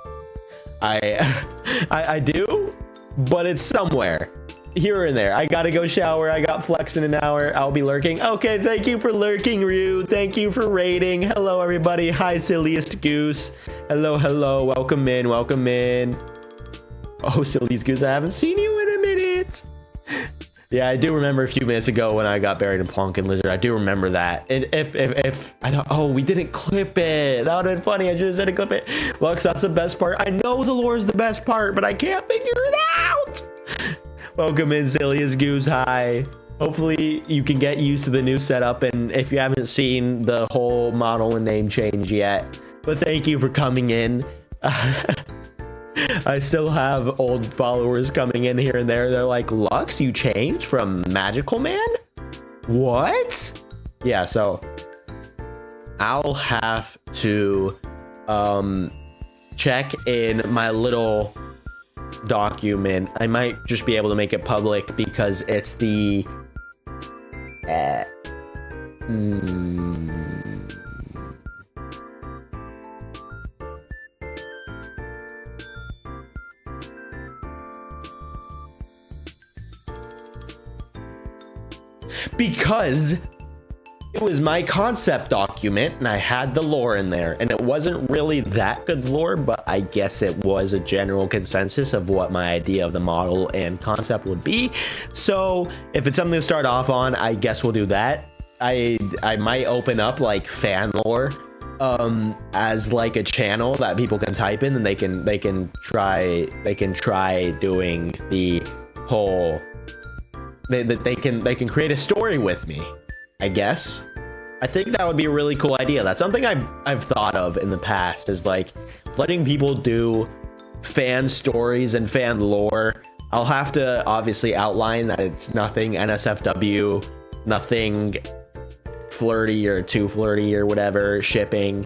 I do, but it's somewhere here and there. I gotta go shower. I got flex in an hour. I'll be lurking. Okay, thank you for lurking, Ryu. Thank you for raiding. Hello, everybody. Hi, silliest goose. Hello. Welcome in. Oh, silliest goose, I haven't seen you in a minute. Yeah, I do remember a few minutes ago when I got buried in Plonk and Lizard. I do remember that. And if I don't, oh, we didn't clip it. That would have been funny. I just said to clip it. Lux, that's the best part. I know the lore is the best part, but I can't figure it out. Welcome in, silliest goose. Hi. Hopefully you can get used to the new setup, and if you haven't seen the whole model and name change yet, but thank you for coming in. I still have old followers coming in here and there. They're like, Lux, you changed from Magical Man? What? Yeah, so I'll have to check in my little document. I might just be able to make it public because it's the because it was my concept document and I had the lore in there, and it wasn't really that good lore, but I guess it was a general consensus of what my idea of the model and concept would be. So if it's something to start off on, I guess we'll do that. I might open up like fan lore as like a channel that people can type in, and they can try doing the whole they can create a story with me, I guess. I think that would be a really cool idea. That's something I've thought of in the past, is like letting people do fan stories and fan lore. I'll have to obviously outline that it's nothing NSFW, nothing flirty or too flirty or whatever shipping,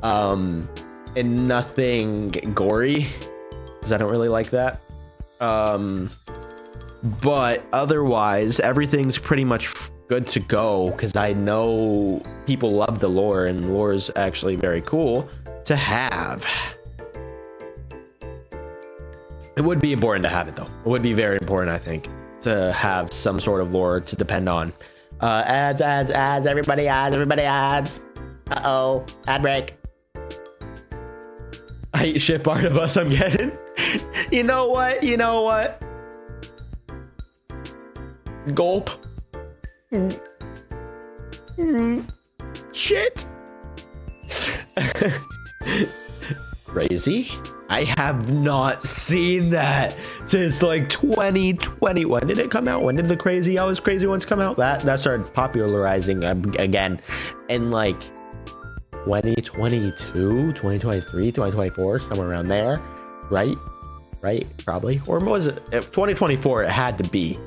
and nothing gory, because I don't really like that. But otherwise, everything's pretty much good to go, because I know people love the lore, and lore is actually very cool to have. It would be important to have it, though. It would be very important, I think, to have some sort of lore to depend on. Ads, everybody ads. Uh-oh, ad break. I hate ship Artibus I'm getting. You know what? Gulp. Shit. Crazy. I have not seen that since like 2020. When did it come out? When did the Crazy Always Crazy ones come out? That started popularizing again in like 2022, 2023, 2024, somewhere around there, right? Probably. Or was it 2024? It had to be.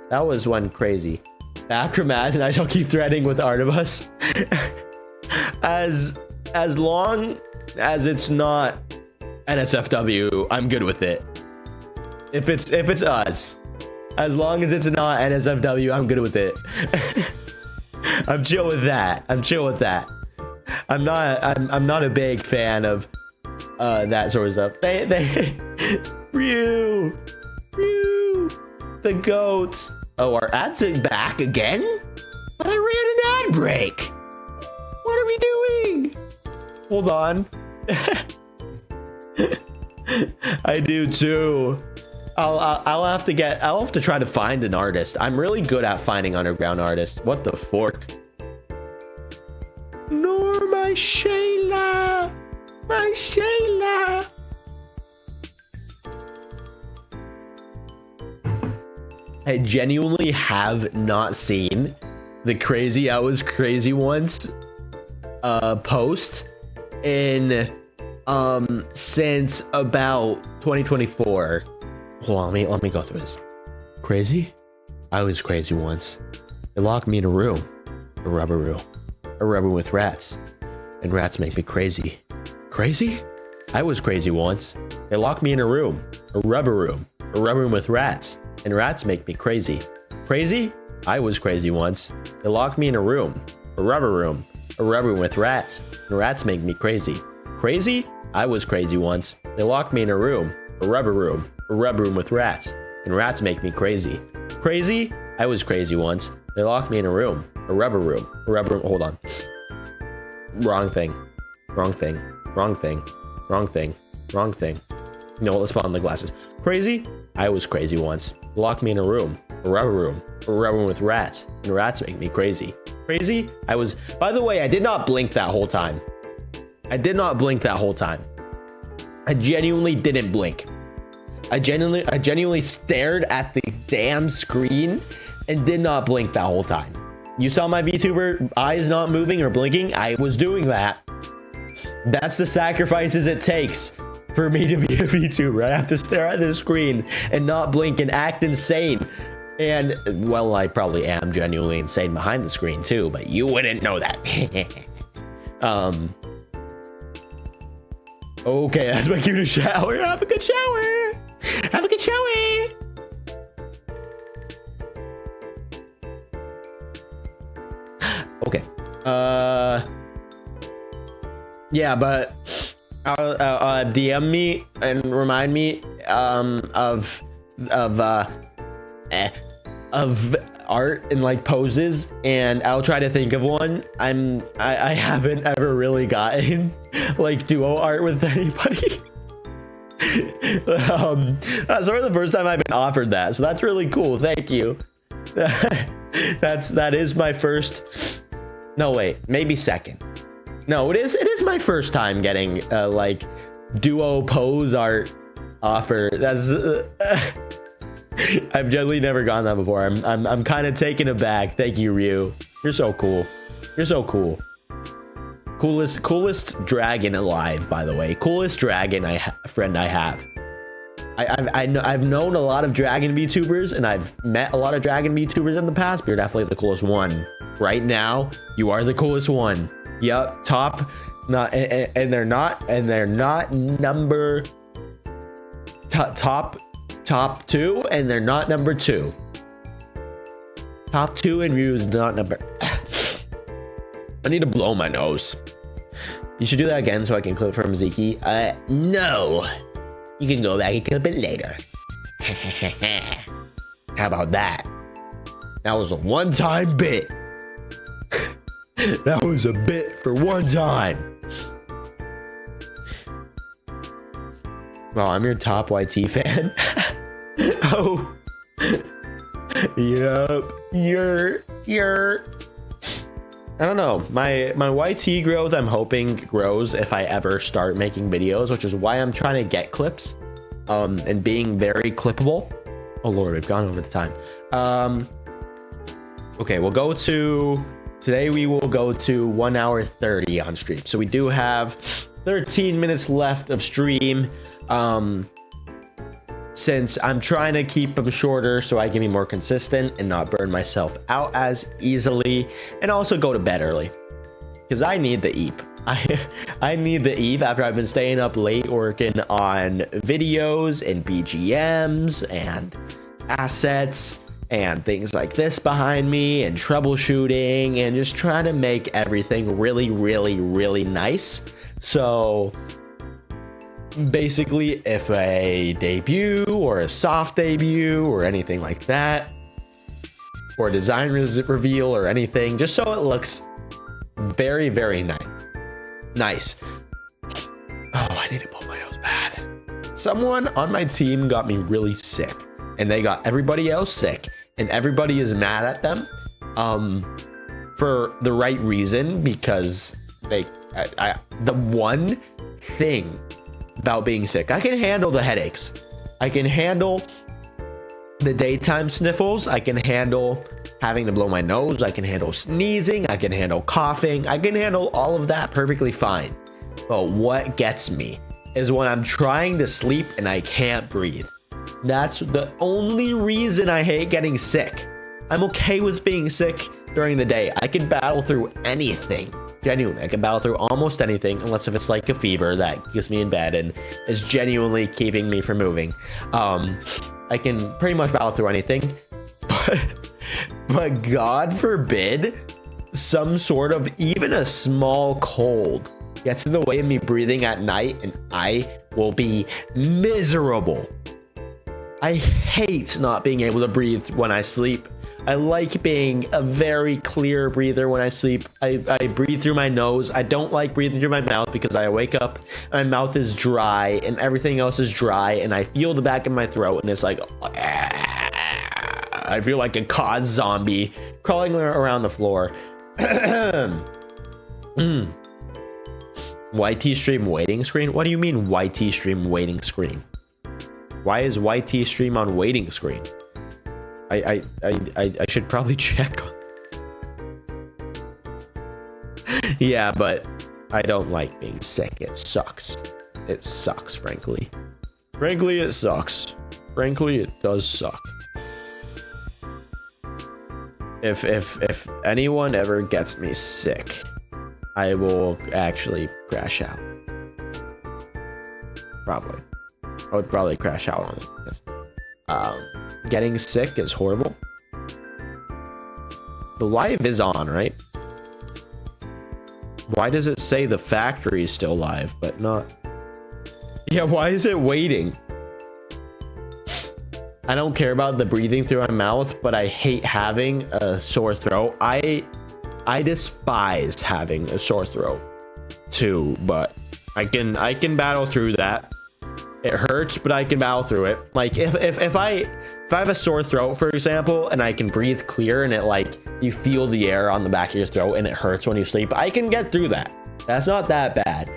That was when Crazy. Aftermath, and I shall keep threading with Artibus. as long as it's not NSFW, I'm good with it. If it's us, as long as it's not NSFW, I'm good with it. I'm chill with that. I'm not a big fan of that sort of stuff. Ryu, the goats. Oh, our ads are back again? But I ran an ad break. What are we doing? Hold on. I do too. I'll have to try to find an artist. I'm really good at finding underground artists. What the fork? My Shayla. I genuinely have not seen the Crazy I Was Crazy Once post in since about 2024. Hold on, let me go through this. Crazy? I was crazy once. They locked me in a room. A rubber room with rats. And rats make me crazy. Crazy? I was crazy once. They locked me in a room. A rubber room with rats. And rats make me crazy. Crazy? I was crazy once. They locked me in a room. A rubber room with rats. And rats make me crazy. Crazy? I was crazy once. They locked me in a room. A rubber room with rats. And rats make me crazy. Crazy? I was crazy once. They locked me in a room. A rubber room. Hold on. Wrong thing. No, let's put on the glasses. Crazy? I was crazy once. They locked me in a room. A rubber room with rats. And rats make me crazy. Crazy? I was... By the way, I did not blink that whole time. I genuinely didn't blink. I genuinely stared at the damn screen and did not blink that whole time. You saw my VTuber eyes not moving or blinking? I was doing that. That's the sacrifices it takes for me to be a VTuber. I have to stare at the screen and not blink and act insane. And, well, I probably am genuinely insane behind the screen too, but you wouldn't know that. Okay, that's my cue to shower. Have a good shower. Okay. Yeah, but DM me and remind me of art and like poses, and I'll try to think of one. I haven't ever really gotten like duo art with anybody. That's sort of the first time I've been offered that, so that's really cool. Thank you. That is my first. No, wait, maybe second. No, it is my first time getting like duo pose art offer. That's I've generally never gotten that before. I'm kind of taken aback. Thank you, Ryu. You're so cool. Coolest dragon alive, by the way. Coolest dragon friend I have. I've known a lot of dragon VTubers, and I've met a lot of dragon VTubers in the past, but you're definitely the coolest one Right now, you are the coolest one. Yep, top, not, and they're not number top 2, and they're not number 2. Top 2 in views, not number. I need to blow my nose. You should do that again so I can clip from Zeke. No. You can go back and clip it later. How about that? That was a one-time bit. That was a bit for one time. Well, I'm your top YT fan. Oh. Yup. You're. I don't know. My YT growth, I'm hoping grows if I ever start making videos, which is why I'm trying to get clips, and being very clippable. Oh Lord, we've gone over the time. Okay, we'll go to today. We will go to 1 hour 30 on stream. So we do have 13 minutes left of stream. Since I'm trying to keep them shorter so I can be more consistent and not burn myself out as easily, and also go to bed early because I need the EAP. I need the EAP after I've been staying up late working on videos and BGMs and assets and things like this behind me and troubleshooting and just trying to make everything really, really, really nice. So basically, if a debut or a soft debut or anything like that, or a design reveal or anything, just so it looks very, very nice. Oh, I need to pull my nose bad. Someone on my team got me really sick, and they got everybody else sick, and everybody is mad at them for the right reason, because the one thing about being sick, I can handle the headaches, I can handle the daytime sniffles, I can handle having to blow my nose, I can handle sneezing, I can handle coughing, I can handle all of that perfectly fine. But what gets me is when I'm trying to sleep and I can't breathe. That's the only reason I hate getting sick. I'm okay with being sick during the day. I can battle through anything. Genuinely, I can battle through almost anything, unless if it's like a fever that keeps me in bed and is genuinely keeping me from moving. I can pretty much battle through anything, but God forbid some sort of even a small cold gets in the way of me breathing at night, and I will be miserable. I hate not being able to breathe when I sleep. I like being a very clear breather when I sleep. I breathe through my nose. I don't like breathing through my mouth because I wake up, my mouth is dry and everything else is dry, and I feel the back of my throat and it's like, I feel like a COD zombie crawling around the floor. YT stream waiting screen? What do you mean YT stream waiting screen? Why is YT stream on waiting screen? I should probably check. Yeah, but I don't like being sick. It sucks. It sucks, frankly. Frankly, it sucks. Frankly, it does suck. If anyone ever gets me sick, I will actually crash out. Probably. I would probably crash out on it. Getting sick is horrible. The live is on, right? Why does it say the factory is still live, but not? Yeah, why is it waiting? I don't care about the breathing through my mouth, but I hate having a sore throat. I despise having a sore throat too, but I can battle through that. It hurts, but I can battle through it. Like if I have a sore throat, for example, and I can breathe clear, and it like you feel the air on the back of your throat and it hurts when you sleep, I can get through that. That's not that bad.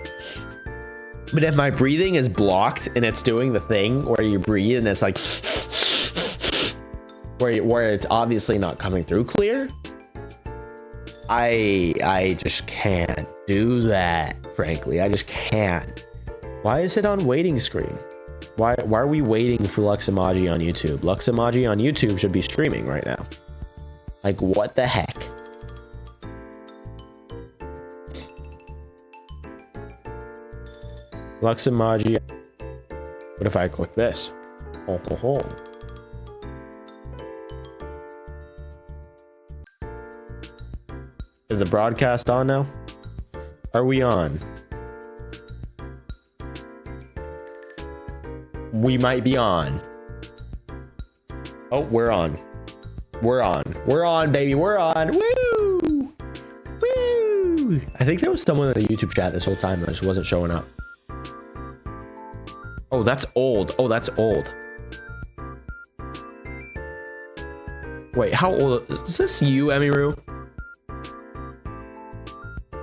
But if my breathing is blocked and it's doing the thing where you breathe and it's like where it's obviously not coming through clear, I just can't do that. Frankly, I just can't. Why is it on waiting screen? Why are we waiting for Luxemoji on YouTube? Luxemoji on YouTube should be streaming right now. Like, what the heck? Lux emoji. What if I click this? Oh, ho, ho. Is the broadcast on now? Are we on? We might be on. Oh, we're on. We're on. We're on, baby. We're on. Woo! Woo! I think there was someone in the YouTube chat this whole time that just wasn't showing up. Oh, that's old. Oh, that's old. Wait, how old is this? You, Emiru?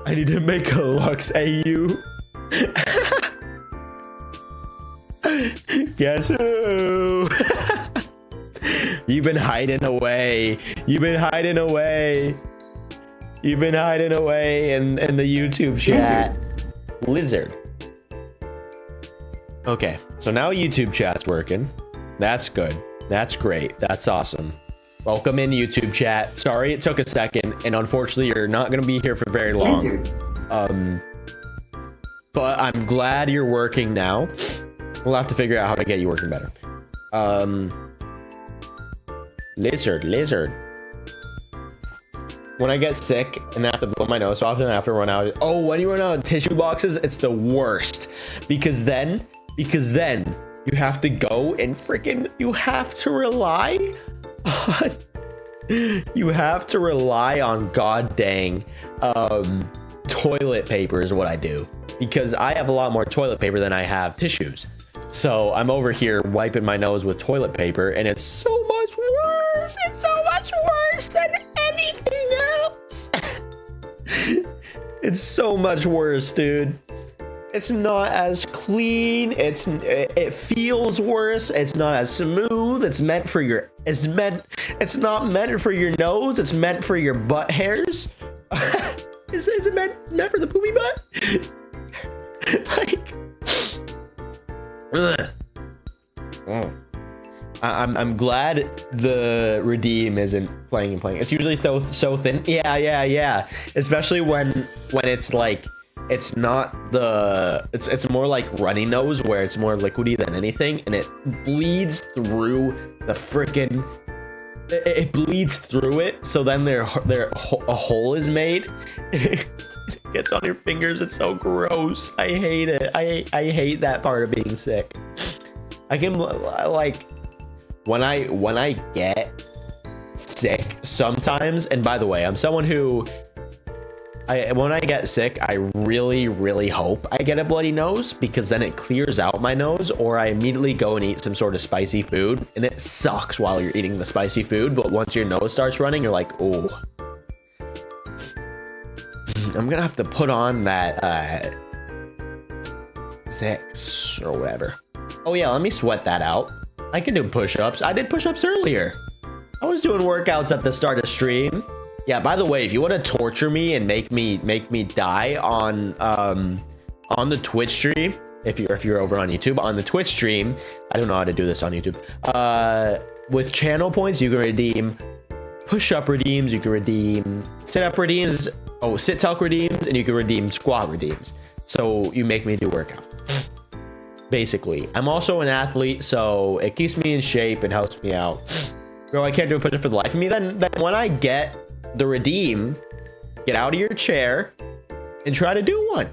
I need to make a Lux AU. Guess who? You've been hiding away. You've been hiding away. You've been hiding away in the YouTube chat. Lizard. Okay, so now YouTube chat's working. That's good. That's great. That's awesome. Welcome in YouTube chat. Sorry it took a second, and unfortunately you're not gonna be here for very long. Lizard. But I'm glad you're working now. We'll have to figure out how to get you working better. Lizard. When I get sick and I have to blow my nose so often, I have to run out. Oh, when you run out of tissue boxes, it's the worst. Because then you have to go and freaking, you have to rely on god dang toilet paper is what I do. Because I have a lot more toilet paper than I have tissues. So I'm over here wiping my nose with toilet paper, and it's so much worse. It's so much worse than anything else. It's so much worse, dude. It's not as clean. It feels worse. It's not as smooth. It's not meant for your nose. It's meant for your butt hairs. Is it meant for the poopy butt? Like, ugh. Oh. I'm glad the redeem isn't playing. It's usually so thin. Yeah. Especially when it's like, it's not it's more like runny nose where it's more liquidy than anything, and it bleeds through the frickin'. It bleeds through it, so then a hole is made. It gets on your fingers. It's so gross. I hate it. I hate that part of being sick. I can like when I get sick sometimes. And by the way, I'm someone who when I get sick, I really hope I get a bloody nose, because then it clears out my nose, or I immediately go and eat some sort of spicy food, and it sucks while you're eating the spicy food, but once your nose starts running, you're like, oh. I'm gonna have to put on that Zix or whatever. Oh yeah, let me sweat that out. I can do push-ups. I did push-ups earlier. I was doing workouts at the start of stream. Yeah, by the way, if you want to torture me and make me die on the Twitch stream, if you're over on YouTube, on the Twitch stream, I don't know how to do this on YouTube. With channel points, you can redeem push-up redeems, you can redeem sit-up redeems, sit-tuck redeems, and you can redeem squat redeems. So you make me do workout. Basically, I'm also an athlete, so it keeps me in shape and helps me out. Bro, I can't do a push-up for the life of me. Then when I get the redeem, get out of your chair and try to do one.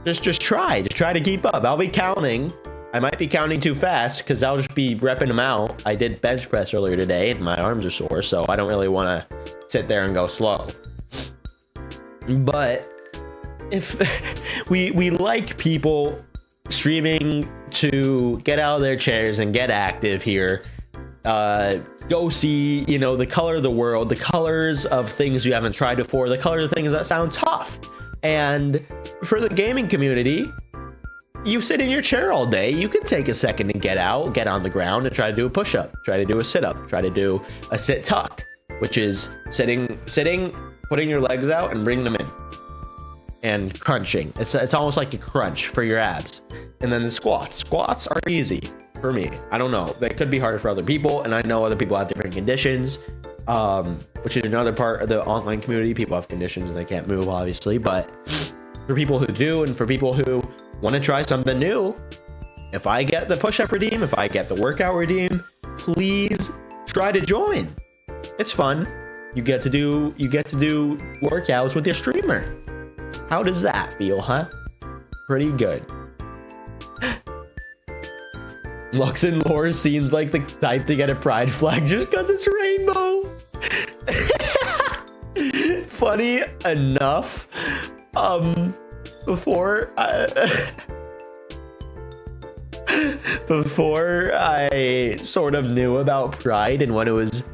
Just try to keep up. I'll be counting. I might be counting too fast because I'll just be repping them out. I did bench press earlier today and my arms are sore, so I don't really want to sit there and go slow. But if we like people streaming to get out of their chairs and get active here, go see, the color of the world, the colors of things you haven't tried before, the colors of things that sound tough. And for the gaming community, you sit in your chair all day, you can take a second to get out, get on the ground, and try to do a push-up, try to do a sit-up, try to do a sit-tuck, which is sitting, putting your legs out and bringing them in and crunching. It's almost like a crunch for your abs. And then the squats are easy for me. I don't know, they could be harder for other people, and I know other people have different conditions, which is another part of the online community. People have conditions and they can't move, obviously, but for people who do, and for people who Want to try something new? If I get the push-up redeem, if I get the workout redeem, please try to join. It's fun. You get to do workouts with your streamer. How does that feel, huh? Pretty good. Lux and Lore seems like the type to get a pride flag just because it's rainbow. Funny enough, before I sort of knew about pride and when it was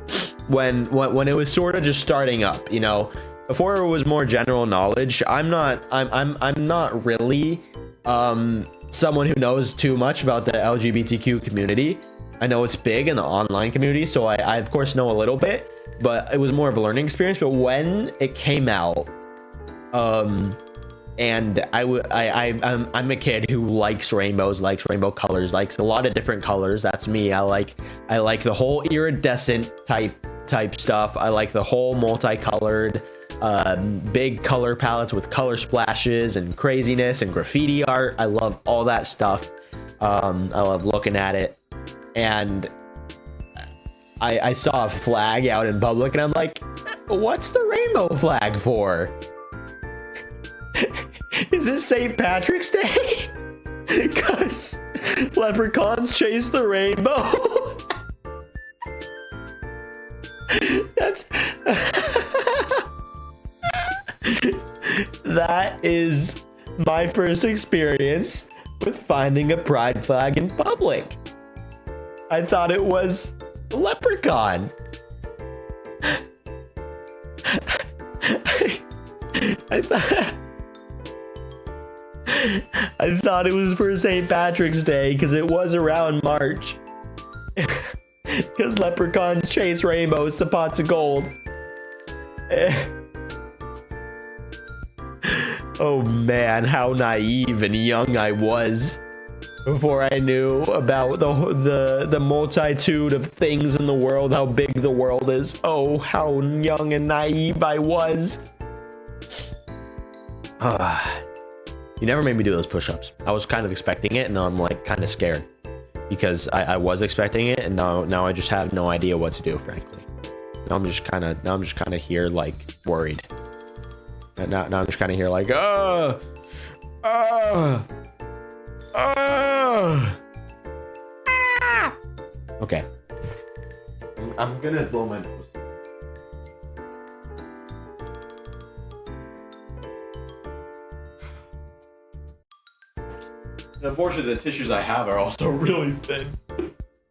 sort of just starting up, you know, before it was more general knowledge, I'm not really someone who knows too much about the LGBTQ community. I know it's big in the online community, so I of course know a little bit, but it was more of a learning experience. But when it came out, and I'm a kid who likes rainbows, likes rainbow colors, likes a lot of different colors. That's me. I like the whole iridescent type stuff. I like the whole multicolored, big color palettes with color splashes and craziness and graffiti art. I love all that stuff. I love looking at it. And I saw a flag out in public and I'm like, what's the rainbow flag for? Is it St. Patrick's Day? Because leprechauns chase the rainbow. That is my first experience with finding a pride flag in public. I thought it was a leprechaun. I thought it was for St. Patrick's Day because it was around March. Because leprechauns chase rainbows to pots of gold. Oh man, how naive and young I was before I knew about the multitude of things in the world, how big the world is. Oh, how young and naive I was. You never made me do those push-ups. I was kind of expecting it, and now I'm like kind of scared because I was expecting it, and now I just have no idea what to do, frankly. Now I'm just kind of here like worried. And now I'm just kind of here like okay. I'm gonna blow my nose. And unfortunately, the tissues I have are also really thin.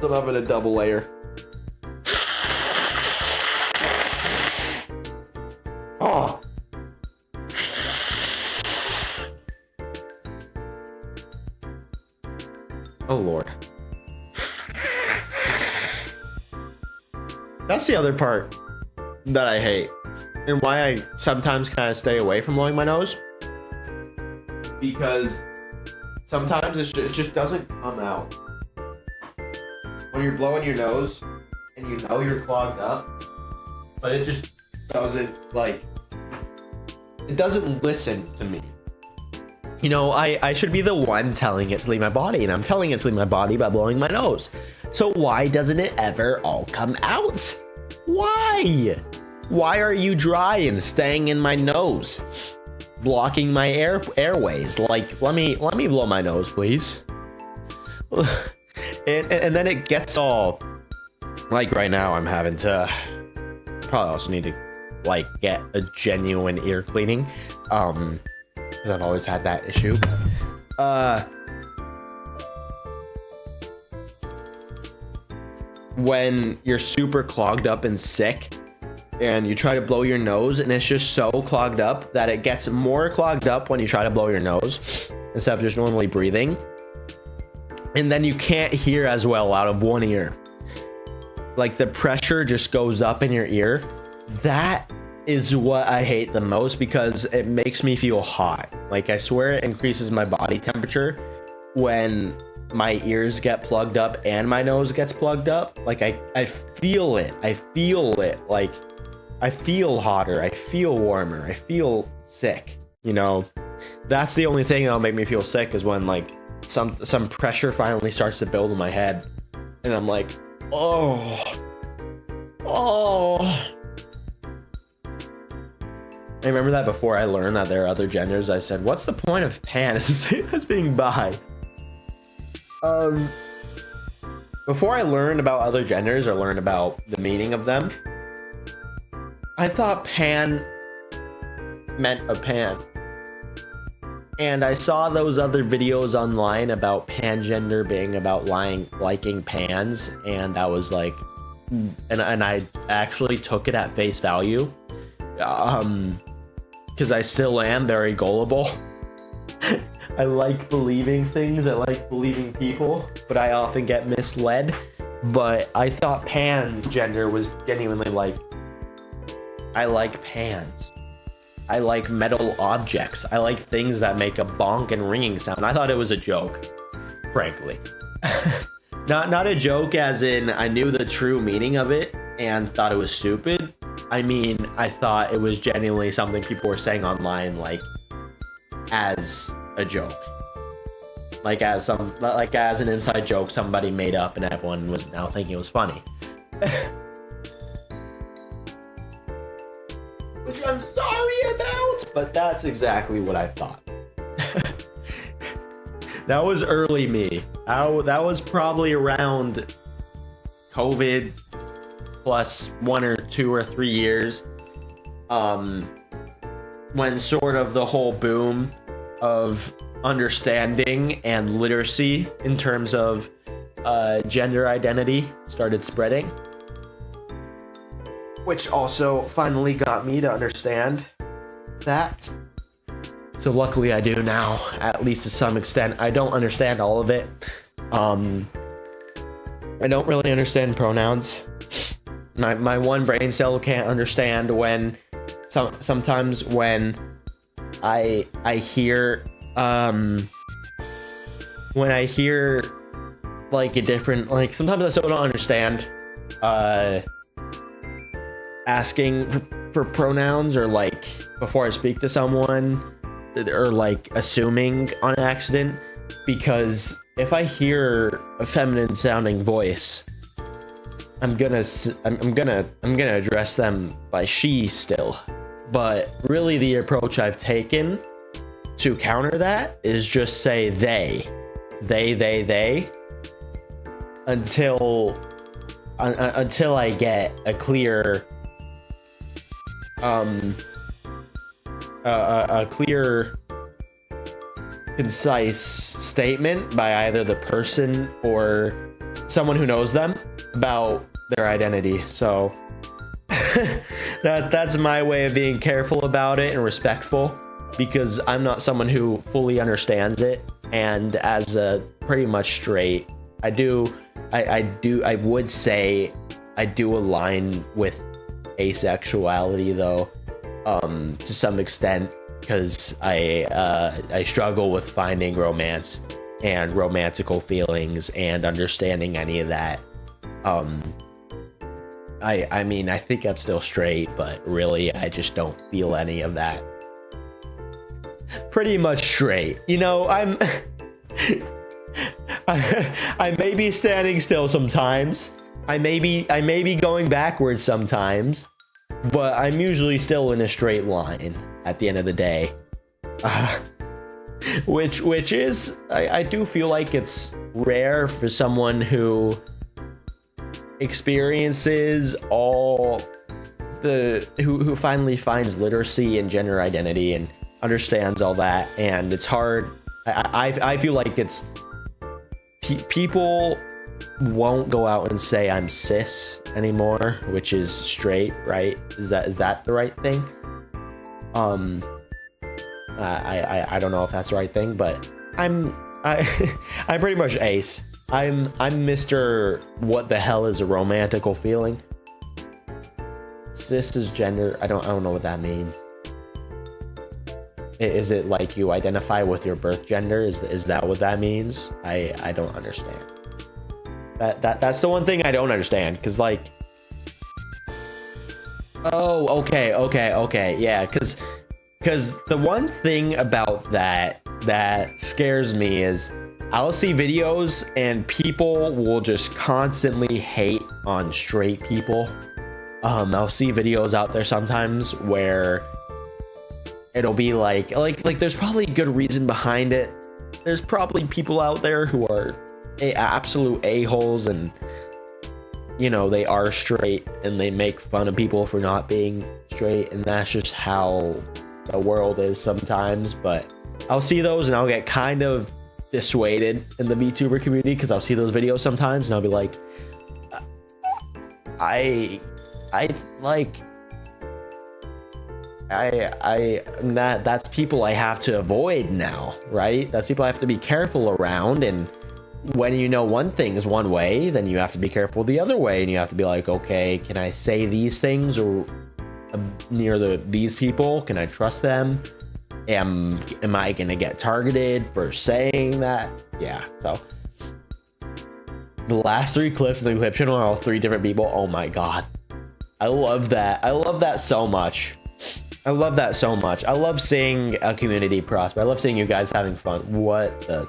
So I'm having a double layer. Oh. Oh Lord. That's the other part that I hate and why I sometimes kind of stay away from blowing my nose, because sometimes it just doesn't come out. When you're blowing your nose and you know you're clogged up, but it just doesn't, like, it doesn't listen to me. You know, I should be the one telling it to leave my body, and I'm telling it to leave my body by blowing my nose. So why doesn't it ever all come out? Why? Why are you dry and staying in my nose? Blocking my airways. Like, let me blow my nose, please. and then it gets all, like right now I'm having to probably also need to like get a genuine ear cleaning, because I've always had that issue. When you're super clogged up and sick and you try to blow your nose and it's just so clogged up that it gets more clogged up when you try to blow your nose instead of just normally breathing, and then you can't hear as well out of one ear. Like the pressure just goes up in your ear. That is what I hate the most, because it makes me feel hot. Like, I swear it increases my body temperature when my ears get plugged up and my nose gets plugged up. Like I feel it. Like I feel hotter. I feel warmer. I feel sick, you know? That's the only thing that'll make me feel sick, is when like some pressure finally starts to build in my head, and I'm like, oh. I remember that before I learned that there are other genders, I said, what's the point of pan as being bi? Before I learned about other genders or learned about the meaning of them, I thought pan meant a pan. And I saw those other videos online about pangender being about liking pans, and I was like, and I actually took it at face value, because I still am very gullible. I like believing things, I like believing people, but I often get misled. But I thought pangender was genuinely like, I like pans. I like metal objects. I like things that make a bonk and ringing sound. I thought it was a joke, frankly. Not a joke as in I knew the true meaning of it and thought it was stupid. I mean, I thought it was genuinely something people were saying online, like, as a joke. Like as an inside joke somebody made up and everyone was now thinking it was funny. Which I'm sorry about, but that's exactly what I thought. That was early me. That was probably around COVID plus 1 or 2 or 3 years. When sort of the whole boom of understanding and literacy in terms of gender identity started spreading. Which also finally got me to understand that. So luckily I do now, at least to some extent. I don't understand all of it. I don't really understand pronouns. My one brain cell can't understand when sometimes when I hear like a different, like sometimes I still don't understand asking for pronouns, or like before I speak to someone, or like assuming on accident, because if I hear a feminine sounding voice, I'm gonna address them by she still. But really the approach I've taken to counter that is just say they until I get a clear concise statement by either the person or someone who knows them about their identity. So that's my way of being careful about it and respectful, because I'm not someone who fully understands it. And as a pretty much straight, I would say I do align with asexuality though, to some extent, because I struggle with finding romance and romantical feelings and understanding any of that. I mean, I think I'm still straight, but really I just don't feel any of that. Pretty much straight, you know. I may be standing still sometimes. I may be going backwards sometimes, but I'm usually still in a straight line at the end of the day. Which is, I do feel like it's rare for someone who experiences all the who finally finds literacy and gender identity and understands all that. And it's hard. I feel like it's people won't go out and say I'm cis anymore, which is straight, right? Is that the right thing? I don't know if that's the right thing, but I'm pretty much ace. I'm Mr. What the hell is a romantical feeling? Cis is gender. I don't know what that means. Is it like you identify with your birth gender? Is that what that means? I don't understand. That's the one thing I don't understand, because like, oh, okay, yeah, because Because the one thing about that scares me is I'll see videos and people will just constantly hate on straight people. I'll see videos out there sometimes where it'll be like there's probably good reason behind it. There's probably people out there who are absolute a-holes, and you know, they are straight and they make fun of people for not being straight, and that's just how the world is sometimes. But I'll see those and I'll get kind of dissuaded in the VTuber community, because I'll see those videos sometimes and I'll be like, that's people I have to avoid now, right? That's people I have to be careful around. And when you know one thing is one way, then you have to be careful the other way, and you have to be like, okay, can I say these things or near these people? Can I trust them? Am I gonna get targeted for saying that? Yeah. So the last 3 clips in the clip channel are all 3 different people. Oh my god, I love that. I love that so much. I love that so much. I love seeing a community prosper. I love seeing you guys having fun. What the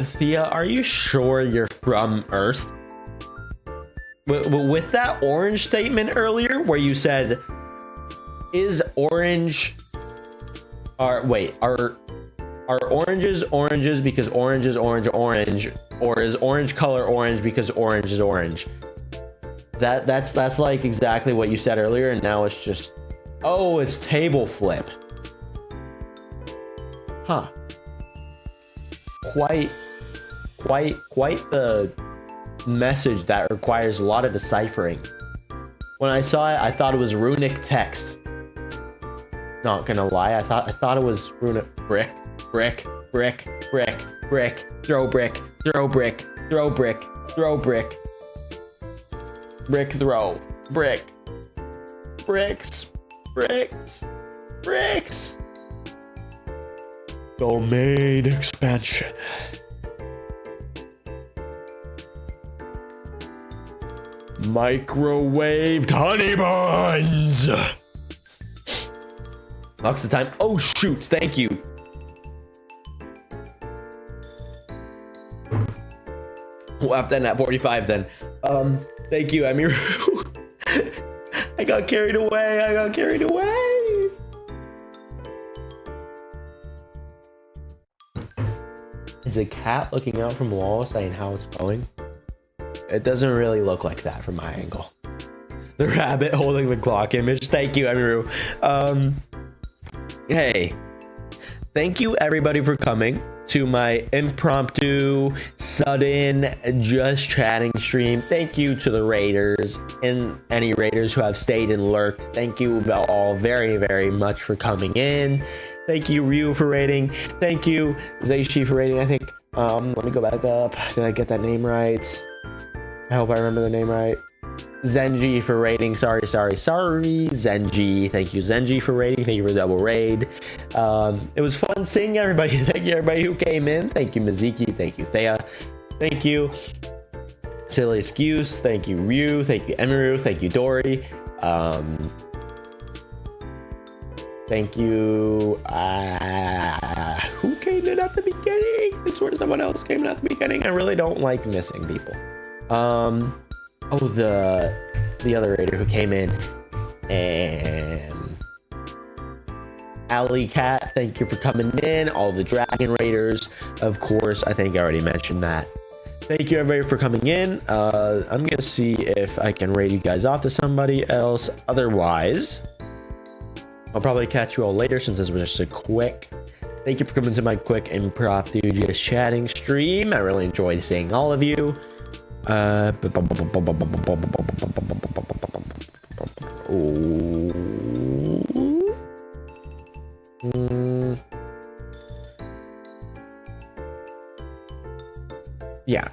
Thea, are you sure you're from Earth? With that orange statement earlier where you said, is orange are oranges oranges because orange is orange, or is orange color orange because orange is orange? That's like exactly what you said earlier, and now it's just, oh, it's table flip. Huh. Quite the message that requires a lot of deciphering. When I saw it, I thought it was runic text. Not gonna lie, I thought it was runic brick, throw brick, throw brick, throw brick, throw brick, brick throw, brick, bricks, bricks, bricks. Domain expansion. Microwaved honey buns. Lots of time. Oh shoot! Thank you. We'll have to end at 45 then. Thank you, Emiru. I got carried away. Is a cat looking out from the wall saying how it's going? It doesn't really look like that from my angle. The rabbit holding the clock image. Thank you, Emiru. Hey, thank you everybody for coming to my impromptu, sudden, just chatting stream. Thank you to the raiders and any raiders who have stayed and lurked. Thank you all very, very much for coming in. Thank you, Ryu, for raiding. Thank you, Zeishi, for raiding. I think, let me go back up. Did I get that name right? I hope I remember the name right. Zenji for raiding. Sorry, Zenji. Thank you, Zenji, for raiding. Thank you for the double raid. It was fun seeing everybody. Thank you, everybody who came in. Thank you, Mizuki. Thank you, Thea. Thank you, Silly Excuse. Thank you, Ryu. Thank you, Emiru. Thank you, Dory. Thank you. Who came in at the beginning? I swear someone else came in at the beginning. I really don't like missing people. Oh, the other raider who came in, and Alley Cat, thank you for coming in. All the Dragon Raiders, of course, I think I already mentioned that. Thank you everybody for coming in. I'm gonna see if I can raid you guys off to somebody else. Otherwise, I'll probably catch you all later, since this was just a quick. Thank you for coming to my quick impromptu just chatting stream. I really enjoyed seeing all of you. Yeah,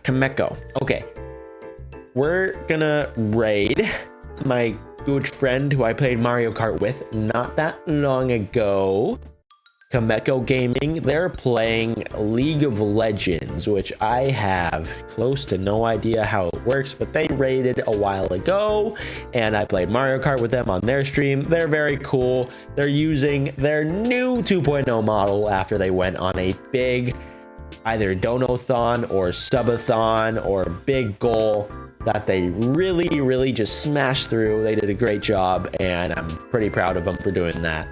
Kameko. Okay, we're gonna raid my good friend who I played Mario Kart with not that long ago. Kameko Gaming, they're playing League of Legends, which I have close to no idea how it works, but they raided a while ago, and I played Mario Kart with them on their stream. They're very cool. They're using their new 2.0 model after they went on a big either donathon or subathon or big goal that they really just smashed through. They did a great job, and I'm pretty proud of them for doing that.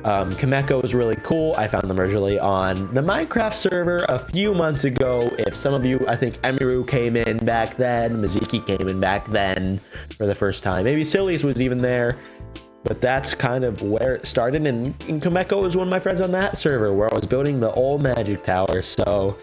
Kameko is really cool. I found them originally on the Minecraft server a few months ago. If some of you, I think Emiru came in back then, Miziki came in back then for the first time. Maybe Silius was even there, but that's kind of where it started. And Kameko was one of my friends on that server where I was building the old magic tower. So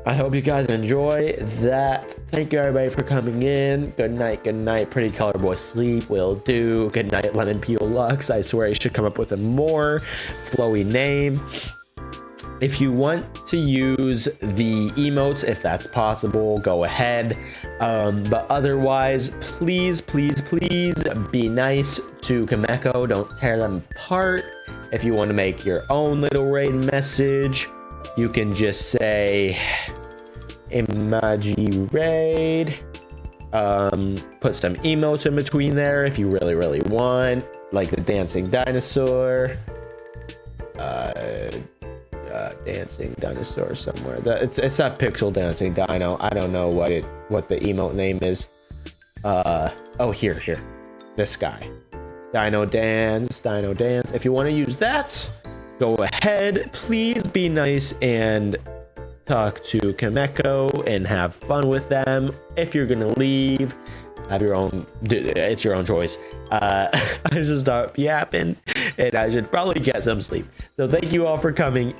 I hope you guys enjoy that. Thank you everybody for coming in. Good night, Pretty Color Boy Sleep will do. Good night, Lemon Peel Lux. I swear you should come up with a more flowy name. If you want to use the emotes, if that's possible, go ahead. But otherwise, please be nice to Kameko. Don't tear them apart. If you want to make your own little raid message, you can just say emoji raid. Put some emotes in between there if you really want, like the dancing dinosaur. Dancing dinosaur somewhere. It's that pixel dancing dino. I don't know what the emote name is. Oh, here. This guy. Dino dance. If you want to use that, go ahead. Please be nice and talk to Kameko and have fun with them. If you're gonna leave, have your own, it's your own choice. I should stop yapping and I should probably get some sleep. So thank you all for coming.